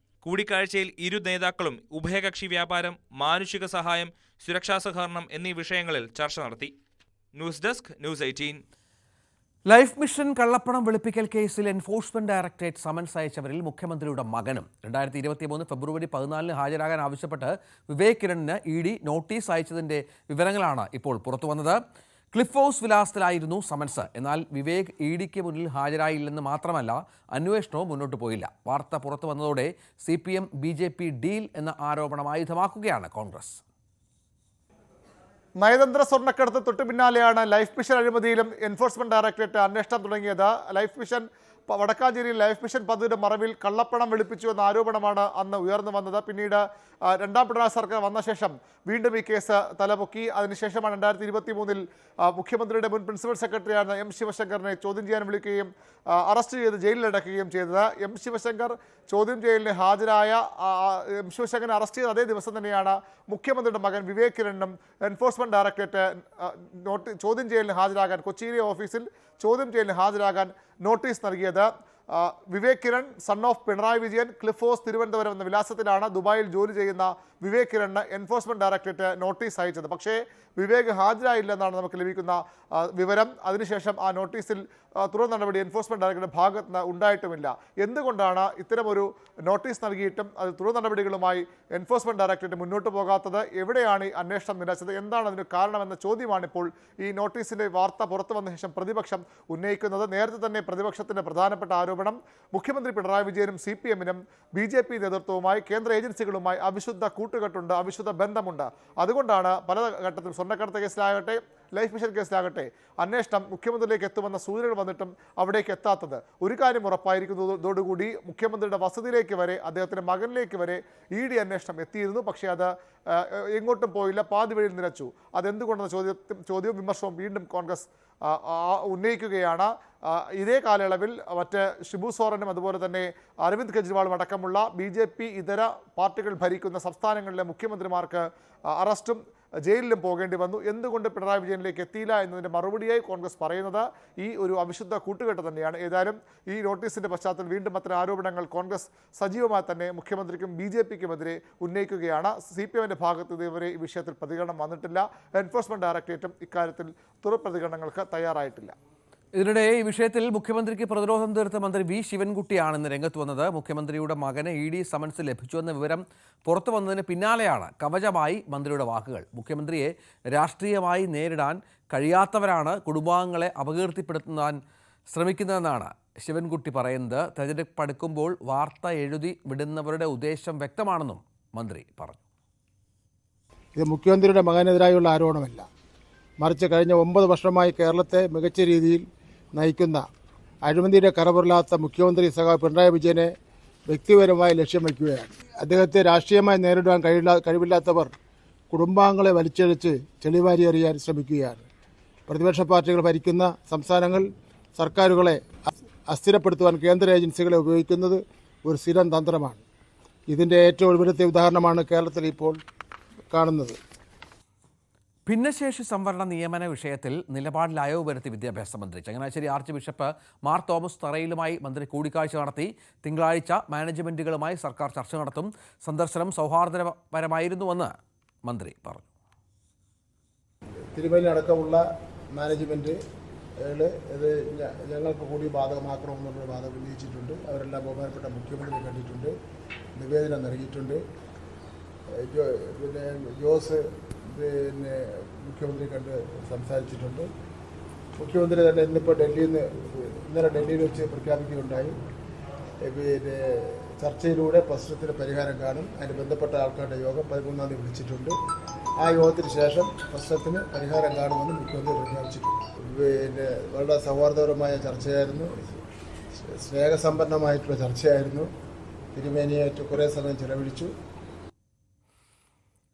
കൂടിക്കാഴ്ചയിൽ ഇരു നേതാക്കളും ഉഭയകക്ഷി വ്യാപാരം, മാനുഷിക സഹായം, സുരക്ഷാ സഹകരണം എന്നീ വിഷയങ്ങളിൽ ചർച്ച നടത്തി. News desk, News 18. Life mission കള്ളപ്പണം വെളുപ്പിക്കൽ കേസിൽ എൻഫോഴ്സ്മെന്റ് ഡയറക്ടറേറ്റ് സമൻസ് അയച്ചവരിൽ മുഖ്യമന്ത്രിയുടെ മകനും 2023 ഫെബ്രുവരി 14 ഹാജരാകാൻ ആവശ്യപ്പെട്ട് വിവേക് കിരണിന് ED നോട്ടീസ് അയച്ചതിന്റെ വിവരങ്ങളാണ് ഇപ്പോൾ പുറത്തുവന്നത്. ക്ലിഫ് ഹൗസ് വിലാസത്തിലായിരുന്നു സമൻസ്. എന്നാൽ വിവേക് EDക്ക് മുന്നിൽ ഹാജരായില്ലെന്ന് മാത്രമല്ല, അന്വേഷണവും മുന്നോട്ട് പോയില്ല. വാർത്ത പുറത്തു വന്നതോടെ CPM BJP ഡീൽ എന്ന ആരോപണം ആയുധമാക്കുകയാണ് കോൺഗ്രസ്. നയതന്ത്ര സ്വർണ്ണക്കടത്ത് തൊട്ടു പിന്നാലെയാണ് ലൈഫ് മിഷൻ അഴിമതിയിലും എൻഫോഴ്സ്മെന്റ് ഡയറക്ടറേറ്റ് അന്വേഷണം തുടങ്ങിയത്. ലൈഫ് മിഷൻ വടക്കാഞ്ചേരിയിൽ ലൈഫ് മിഷൻ പദ്ധതിയുടെ മറവിൽ കള്ളപ്പണം വെളുപ്പിച്ചു എന്ന ആരോപണമാണ് അന്ന് ഉയർന്നു വന്നത്. പിന്നീട് രണ്ടാം പിണറായി സർക്കാർ വന്ന ശേഷം വീണ്ടും ഈ കേസ് തലപൊക്കി. അതിനുശേഷമാണ് 2023 മുഖ്യമന്ത്രിയുടെ മുൻ പ്രിൻസിപ്പൽ സെക്രട്ടറിയായിരുന്ന M ശിവശങ്കറിനെ ചോദ്യം ചെയ്യാൻ വിളിക്കുകയും അറസ്റ്റ് ചെയ്ത് ജയിലിലടക്കുകയും ചെയ്തത്. M ശിവശങ്കർ ചോദ്യം ചെയ്യലിന് ഹാജരായ M ശിവശങ്കറിനെ അറസ്റ്റ് ചെയ്ത അതേ ദിവസം തന്നെയാണ് മുഖ്യമന്ത്രിയുടെ മകൻ വിവേക് കിരണിനും എൻഫോഴ്സ്മെന്റ് ഡയറക്ടറേറ്റ് ചോദ്യം ചെയ്യലിന് ഹാജരാകാൻ, കൊച്ചിയിലെ ഓഫീസിൽ ചോദ്യം ചെയ്യലിന് ഹാജരാകാൻ നോട്ടീസ് നൽകിയത്. Vivek Kiran, son of Pinarayi Vijayan, Cliff House Thiruvananthapuram എന്ന വിലാസത്തിലാണ് ദുബായിൽ ജോലി ചെയ്യുന്ന വിവേക് കിരണിന് എൻഫോഴ്സ്മെന്റ് ഡയറക്ടറേറ്റ് നോട്ടീസ് അയച്ചത്. പക്ഷേ വിവേക് ഹാജരായില്ലെന്നാണ് നമുക്ക് ലഭിക്കുന്ന വിവരം. അതിനുശേഷം ആ നോട്ടീസിൽ തുടർ നടപടി എൻഫോഴ്സ്മെന്റ് ഡയറക്ടറുടെ ഭാഗത്ത് നിന്ന് ഉണ്ടായിട്ടുമില്ല. എന്തുകൊണ്ടാണ് ഇത്തരമൊരു നോട്ടീസ് നൽകിയിട്ടും അത് തുടർ നടപടികളുമായി എൻഫോഴ്സ്മെന്റ് ഡയറക്ടറേറ്റ് മുന്നോട്ട് പോകാത്തത്? എവിടെയാണ് ഈ അന്വേഷണം നിലച്ചത്? എന്താണ് അതിന് കാരണമെന്ന ചോദ്യമാണിപ്പോൾ ഈ നോട്ടീസിന്റെ വാർത്ത പുറത്തു വന്ന ശേഷം പ്രതിപക്ഷം ഉന്നയിക്കുന്നത്. നേരത്തെ തന്നെ പ്രതിപക്ഷത്തിന്റെ പ്രധാനപ്പെട്ട ആരോപണം മുഖ്യമന്ത്രി പിണറായി വിജയനും CPMനും BJP നേതൃത്വവുമായി, കേന്ദ്ര ഏജൻസികളുമായി അവിശുദ്ധ കൂട്ടുകെട്ടുണ്ട്, അവിശുദ്ധ ബന്ധമുണ്ട്. അതുകൊണ്ടാണ് പല ഘട്ടത്തിൽ സ്വർണ്ണക്കടത്ത് കേസിലാകട്ടെ ലൈഫ് മിഷൻ കേസിലാകട്ടെ അന്വേഷണം മുഖ്യമന്ത്രിയിലേക്ക് എത്തുമെന്ന സൂചനകൾ വന്നിട്ടും അവിടേക്ക് എത്താത്തത്. ഒരു കാര്യം ഉറപ്പായിരിക്കുന്നതോടുകൂടി മുഖ്യമന്ത്രിയുടെ വസതിയിലേക്ക് വരെ, അദ്ദേഹത്തിൻ്റെ മകനിലേക്ക് വരെ ED അന്വേഷണം എത്തിയിരുന്നു. പക്ഷേ അത് എങ്ങോട്ടും പോയില്ല, പാതി വഴിയിൽ നിലച്ചു. അതെന്തുകൊണ്ടെന്ന ചോദ്യവും വിമർശനവും വീണ്ടും കോൺഗ്രസ് ഉന്നയിക്കുകയാണ്. ഇതേ കാലയളവിൽ മറ്റ് ഷിബു സോറനും അതുപോലെ തന്നെ അരവിന്ദ് കെജ്രിവാളും അടക്കമുള്ള BJP ഇതര പാർട്ടികൾ ഭരിക്കുന്ന സംസ്ഥാനങ്ങളിലെ മുഖ്യമന്ത്രിമാർക്ക് അറസ്റ്റും ജയിലിലും പോകേണ്ടി വന്നു. എന്തുകൊണ്ട് പിണറായി വിജയനിലേക്ക് എത്തിയില്ല എന്നതിൻ്റെ മറുപടിയായി കോൺഗ്രസ് പറയുന്നത് ഈ ഒരു അവിശുദ്ധ കൂട്ടുകെട്ട് തന്നെയാണ്. ഏതായാലും ഈ നോട്ടീസിൻ്റെ പശ്ചാത്തലത്തിൽ വീണ്ടും അത്തരം ആരോപണങ്ങൾ കോൺഗ്രസ് സജീവമായി തന്നെ മുഖ്യമന്ത്രിക്കും BJPക്കുമെതിരെ ഉന്നയിക്കുകയാണ്. CPMന്റെ ഭാഗത്ത് ഇതുവരെ ഈ വിഷയത്തിൽ പ്രതികരണം വന്നിട്ടില്ല. എൻഫോഴ്സ്മെന്റ് ഡയറക്ടറേറ്റും ഇക്കാര്യത്തിൽ തുടർ പ്രതികരണങ്ങൾക്ക് തയ്യാറായിട്ടില്ല. ഇതിനിടെ ഈ വിഷയത്തിൽ മുഖ്യമന്ത്രിക്ക് പ്രതിരോധം തീർത്ത മന്ത്രി V ശിവൻകുട്ടിയാണ് ഇന്ന് രംഗത്ത് വന്നത്. മുഖ്യമന്ത്രിയുടെ മകന് ED സമൻസ് ലഭിച്ചുവെന്ന വിവരം പുറത്തു വന്നതിന് പിന്നാലെയാണ് കവചമായി മന്ത്രിയുടെ വാക്കുകൾ. മുഖ്യമന്ത്രിയെ രാഷ്ട്രീയമായി നേരിടാൻ കഴിയാത്തവരാണ് കുടുംബാംഗങ്ങളെ അപകീർത്തിപ്പെടുത്താൻ ശ്രമിക്കുന്നതെന്നാണ് ശിവൻകുട്ടി പറയുന്നത്. തെരഞ്ഞെടുപ്പ് അടുക്കുമ്പോൾ വാർത്ത എഴുതി വിടുന്നവരുടെ ഉദ്ദേശം വ്യക്തമാണെന്നും മന്ത്രി പറഞ്ഞു. ഇത് മുഖ്യമന്ത്രിയുടെ മകനെതിരായുള്ള ആരോപണമല്ല, മറിച്ച് കഴിഞ്ഞ 9 വർഷമായി കേരളത്തെ മികച്ച രീതിയിൽ നയിക്കുന്ന അഴിമതിയുടെ കറപുരലാത്ത മുഖ്യമന്ത്രി സഖാവ് പിണറായി വിജയനെ വ്യക്തിപരമായി ലക്ഷ്യം വയ്ക്കുകയാണ്. അദ്ദേഹത്തെ രാഷ്ട്രീയമായി നേരിടാൻ കഴിവില്ലാത്തവർ കുടുംബാംഗങ്ങളെ വലിച്ചഴിച്ച് ചെളിവാരി എറിയാൻ ശ്രമിക്കുകയാണ്. പ്രതിപക്ഷ പാർട്ടികൾ ഭരിക്കുന്ന സംസ്ഥാനങ്ങൾ സർക്കാരുകളെ അസ്ഥിരപ്പെടുത്തുവാൻ കേന്ദ്ര ഏജൻസികളെ ഉപയോഗിക്കുന്നത് ഒരു സ്ഥിരം തന്ത്രമാണ്. ഇതിൻ്റെ ഏറ്റവും ഒടുവിലത്തെ ഉദാഹരണമാണ് കേരളത്തിൽ ഇപ്പോൾ കാണുന്നത്. ഭിന്നശേഷി സംവരണ നിയമന വിഷയത്തിൽ നിലപാടിൽ അയവ് വരുത്തി വിദ്യാഭ്യാസ മന്ത്രി. Changanassery archbishop Mar Thomas തറയിലുമായി മന്ത്രി കൂടിക്കാഴ്ച നടത്തി. തിങ്കളാഴ്ച മാനേജ്മെന്റുകളുമായി സർക്കാർ ചർച്ച നടത്തും. സന്ദർശനം സൗഹാർദ്ദപരമായിരുന്നുവെന്ന് മന്ത്രി പറഞ്ഞു. തിരുമേനി അടക്കമുള്ള മാനേജ്മെന്റ് ഇത് ഞങ്ങൾക്ക് കൂടി ബാധകമാക്കണമെന്നുള്ള വാദം ഉന്നയിച്ചിട്ടുണ്ട്. അവരെല്ലാം ബഹുമാനപ്പെട്ട മുഖ്യമന്ത്രി കണ്ടിട്ടുണ്ട്, നിവേദനം നൽകിയിട്ടുണ്ട്. പിന്നെ ജോസ് മുഖ്യമന്ത്രി കണ്ട് സംസാരിച്ചിട്ടുണ്ട്. മുഖ്യമന്ത്രി തന്നെ ഇന്നലെ ഡൽഹിയിൽ വെച്ച് പ്രഖ്യാപിക്കുകയുണ്ടായി. പിന്നെ ചർച്ചയിലൂടെ പ്രശ്നത്തിന് പരിഹാരം കാണും. അതിന് ബന്ധപ്പെട്ട ആൾക്കാരുടെ യോഗം 13-ാം തീയതി വിളിച്ചിട്ടുണ്ട്. ആ യോഗത്തിന് ശേഷം പ്രശ്നത്തിന് പരിഹാരം കാണുമെന്ന് മുഖ്യമന്ത്രി പ്രഖ്യാപിച്ചിട്ടുണ്ട്. പിന്നെ വളരെ സൗഹാർദ്ദപരമായ ചർച്ചയായിരുന്നു, സ്നേഹസമ്പന്നമായിട്ടുള്ള ചർച്ചയായിരുന്നു. തിരുമേനിയായിട്ട് കുറേ സമയം ചെലവഴിച്ചു.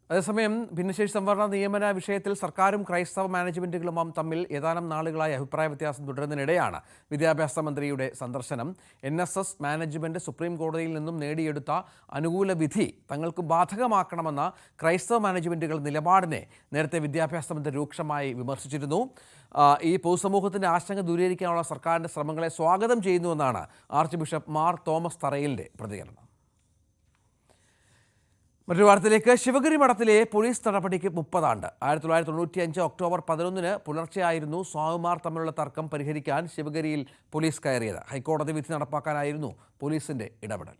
അതേസമയം ഭിന്നശേഷി സംവരണ നിയമന വിഷയത്തിൽ സർക്കാരും ക്രൈസ്തവ മാനേജ്മെന്റുകളും തമ്മിൽ ഏതാനും നാളുകളായി അഭിപ്രായ വ്യത്യാസം തുടരുന്നതിനിടെയാണ് വിദ്യാഭ്യാസ മന്ത്രിയുടെ സന്ദർശനം. NSS മാനേജ്മെന്റ് സുപ്രീം കോടതിയിൽ നിന്നും നേടിയെടുത്ത അനുകൂല വിധി തങ്ങൾക്ക് ബാധകമാക്കണമെന്ന ക്രൈസ്തവ മാനേജ്മെന്റുകൾ നിലപാടിനെ നേരത്തെ വിദ്യാഭ്യാസ മന്ത്രി രൂക്ഷമായി വിമർശിച്ചിരുന്നു. ഈ പൊതുസമൂഹത്തിന്റെ ആശങ്ക ദൂരീകരിക്കാനുള്ള സർക്കാരിന്റെ ശ്രമങ്ങളെ സ്വാഗതം ചെയ്യുന്നുവെന്നാണ് ആർച്ച് ബിഷപ്പ് മാർ തോമസ് തറയിലിന്റെ പ്രതികരണം. മറ്റൊരു വാർത്തയിലേക്ക്. ശിവഗിരി മഠത്തിലെ പോലീസ് നടപടിക്ക് 30 ആണ്ട്. 1995 ഒക്ടോബർ 11 പുലർച്ചെയായിരുന്നു സ്വാമിമാർ തമ്മിലുള്ള തർക്കം പരിഹരിക്കാൻ ശിവഗിരിയിൽ പോലീസ് കയറിയത്. ഹൈക്കോടതി വിധി നടപ്പാക്കാനായിരുന്നു പോലീസിന്റെ ഇടപെടൽ.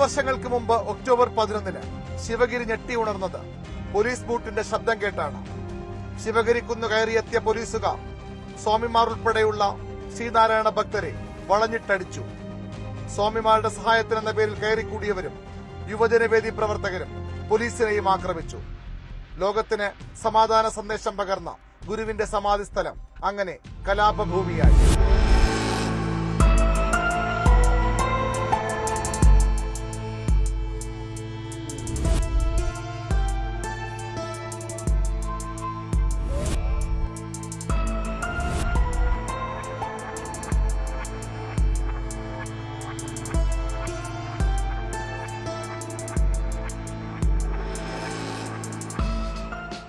വർഷങ്ങൾക്ക് മുമ്പ് ഒക്ടോബർ 11 ശിവഗിരി ഞെട്ടി ഉണർന്നത് പോലീസ് ബൂട്ടിന്റെ ശബ്ദം കേട്ടാണ്. ശിവഗിരി കുന്നു കയറിയെത്തിയ പോലീസുകാർ സ്വാമിമാർ ഉൾപ്പെടെയുള്ള ശ്രീനാരായണ ഭക്തരെ വളഞ്ഞിട്ടടിച്ചു. സ്വാമിമാരുടെ സഹായത്തിനെന്ന പേരിൽ കയറിക്കൂടിയവരും യുവജനവേദി പ്രവർത്തകരും പോലീസിനെയും ആക്രമിച്ചു. ലോകത്തിന് സമാധാന സന്ദേശം പകർന്ന ഗുരുവിന്റെ സമാധി സ്ഥലം അങ്ങനെ കലാപഭൂമിയായി.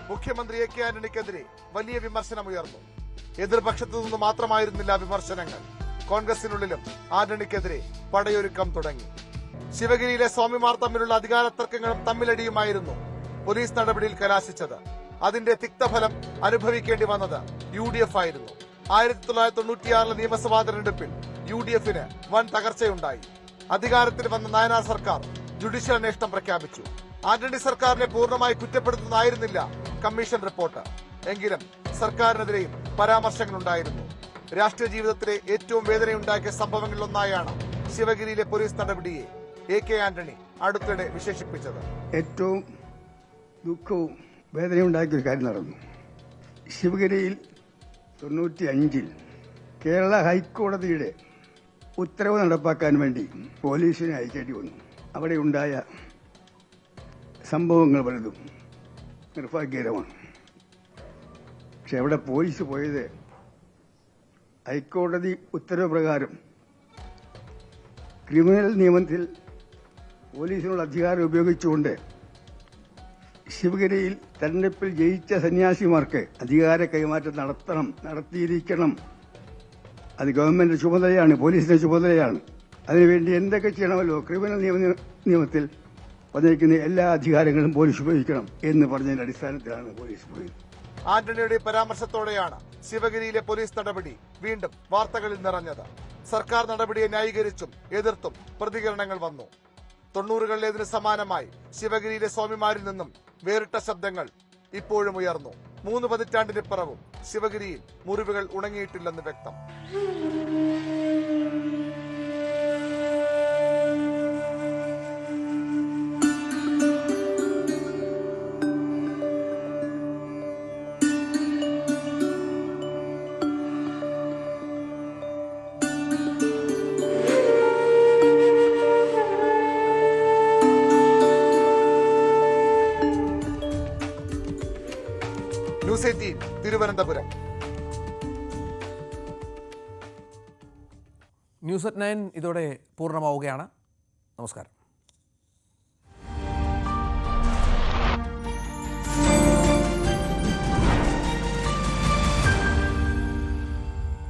മുഖ്യമന്ത്രി A.K. ആന്റണിക്കെതിരെ വലിയ വിമർശനമുയർന്നു. എതിർപക്ഷത്തു നിന്ന് മാത്രമായിരുന്നില്ല വിമർശനങ്ങൾ. കോൺഗ്രസിനുള്ളിലും ആന്റണിക്കെതിരെ പടയൊരുക്കം തുടങ്ങി. ശിവഗിരിയിലെ സ്വാമിമാർ തമ്മിലുള്ള അധികാര തർക്കങ്ങളും തമ്മിലടിയുമായിരുന്നു പോലീസ് നടപടിയിൽ കലാശിച്ചത്. അതിന്റെ തിക്തഫലം അനുഭവിക്കേണ്ടി വന്നത് UDF ആയിരുന്നു. 1996 നിയമസഭാ തെരഞ്ഞെടുപ്പിൽ UDF-ന് വൻ തകർച്ചയുണ്ടായി. അധികാരത്തിൽ വന്ന നായനാർ സർക്കാർ ജുഡീഷ്യൽ അന്വേഷണം പ്രഖ്യാപിച്ചു. ആന്റണി സർക്കാരിനെ പൂർണ്ണമായി കുറ്റപ്പെടുത്തുന്നതായിരുന്നില്ല കമ്മീഷൻ റിപ്പോർട്ട്. എങ്കിലും സർക്കാരിനെതിരെയും പരാമർശങ്ങളുണ്ടായിരുന്നു. രാഷ്ട്രീയ ജീവിതത്തിലെ ഏറ്റവും വേദനയുണ്ടാക്കിയ സംഭവങ്ങളിലൊന്നായാണ് ശിവഗിരിയിലെ പോലീസ് നടപടിയെ A.K. ആന്റണി അടുത്തിടെ വിശേഷിപ്പിച്ചത്. ഏറ്റവും ദുഃഖവും വേദനയുണ്ടാക്കിയ ഒരു കാര്യം നടന്നു. ശിവഗിരിയിൽ 95 കേരള ഹൈക്കോടതിയുടെ ഉത്തരവ് നടപ്പാക്കാൻ വേണ്ടി പോലീസിനെ അയക്കേണ്ടി വന്നു. അവിടെ ഉണ്ടായ സംഭവങ്ങൾ പലതും നിർഭാഗ്യകരമാണ്. പക്ഷെ അവിടെ പോലീസ് പോയത് ഹൈക്കോടതി ഉത്തരവ് പ്രകാരം ക്രിമിനൽ നിയമത്തിൽ പോലീസിനുള്ള അധികാരം ഉപയോഗിച്ചുകൊണ്ട് ശിവഗിരിയിൽ തെരഞ്ഞെടുപ്പിൽ ജയിച്ച സന്യാസിമാർക്ക് അധികാര കൈമാറ്റം നടത്തിയിരിക്കണം. അത് ഗവൺമെന്റ് ചുമതലയാണ്, പോലീസിന്റെ ചുമതലയാണ്. അതിനുവേണ്ടി എന്തൊക്കെ ചെയ്യണമല്ലോ ക്രിമിനൽ നിയമത്തിൽ പറഞ്ഞിരിക്കുന്ന എല്ലാ അധികാരങ്ങളും പോലീസ് ഉപയോഗിക്കണം എന്ന് പറഞ്ഞതിന്റെ അടിസ്ഥാനത്തിലാണ് പോലീസ് പോയത്. ആന്റണിയുടെ പരാമർശത്തോടെയാണ് ശിവഗിരിയിലെ പോലീസ് നടപടി വീണ്ടും വാർത്തകളിൽ നിറഞ്ഞത്. സർക്കാർ നടപടിയെ ന്യായീകരിച്ചും എതിർത്തും പ്രതികരണങ്ങൾ വന്നു. 90കളിലേതിന് സമാനമായി ശിവഗിരിയിലെ സ്വാമിമാരിൽ നിന്നും വേറിട്ട ശബ്ദങ്ങൾ ഇപ്പോഴും ഉയർന്നു. 3 പതിറ്റാണ്ടിനിപ്പുറവും ശിവഗിരിയിൽ മുറിവുകൾ ഉണങ്ങിയിട്ടില്ലെന്ന് വ്യക്തം. ന്യൂസ് 18 തിരുവനന്തപുരം. ന്യൂസ് at 9 ഇതോടെ പൂർണ്ണമാവുകയാണ്. നമസ്കാരം.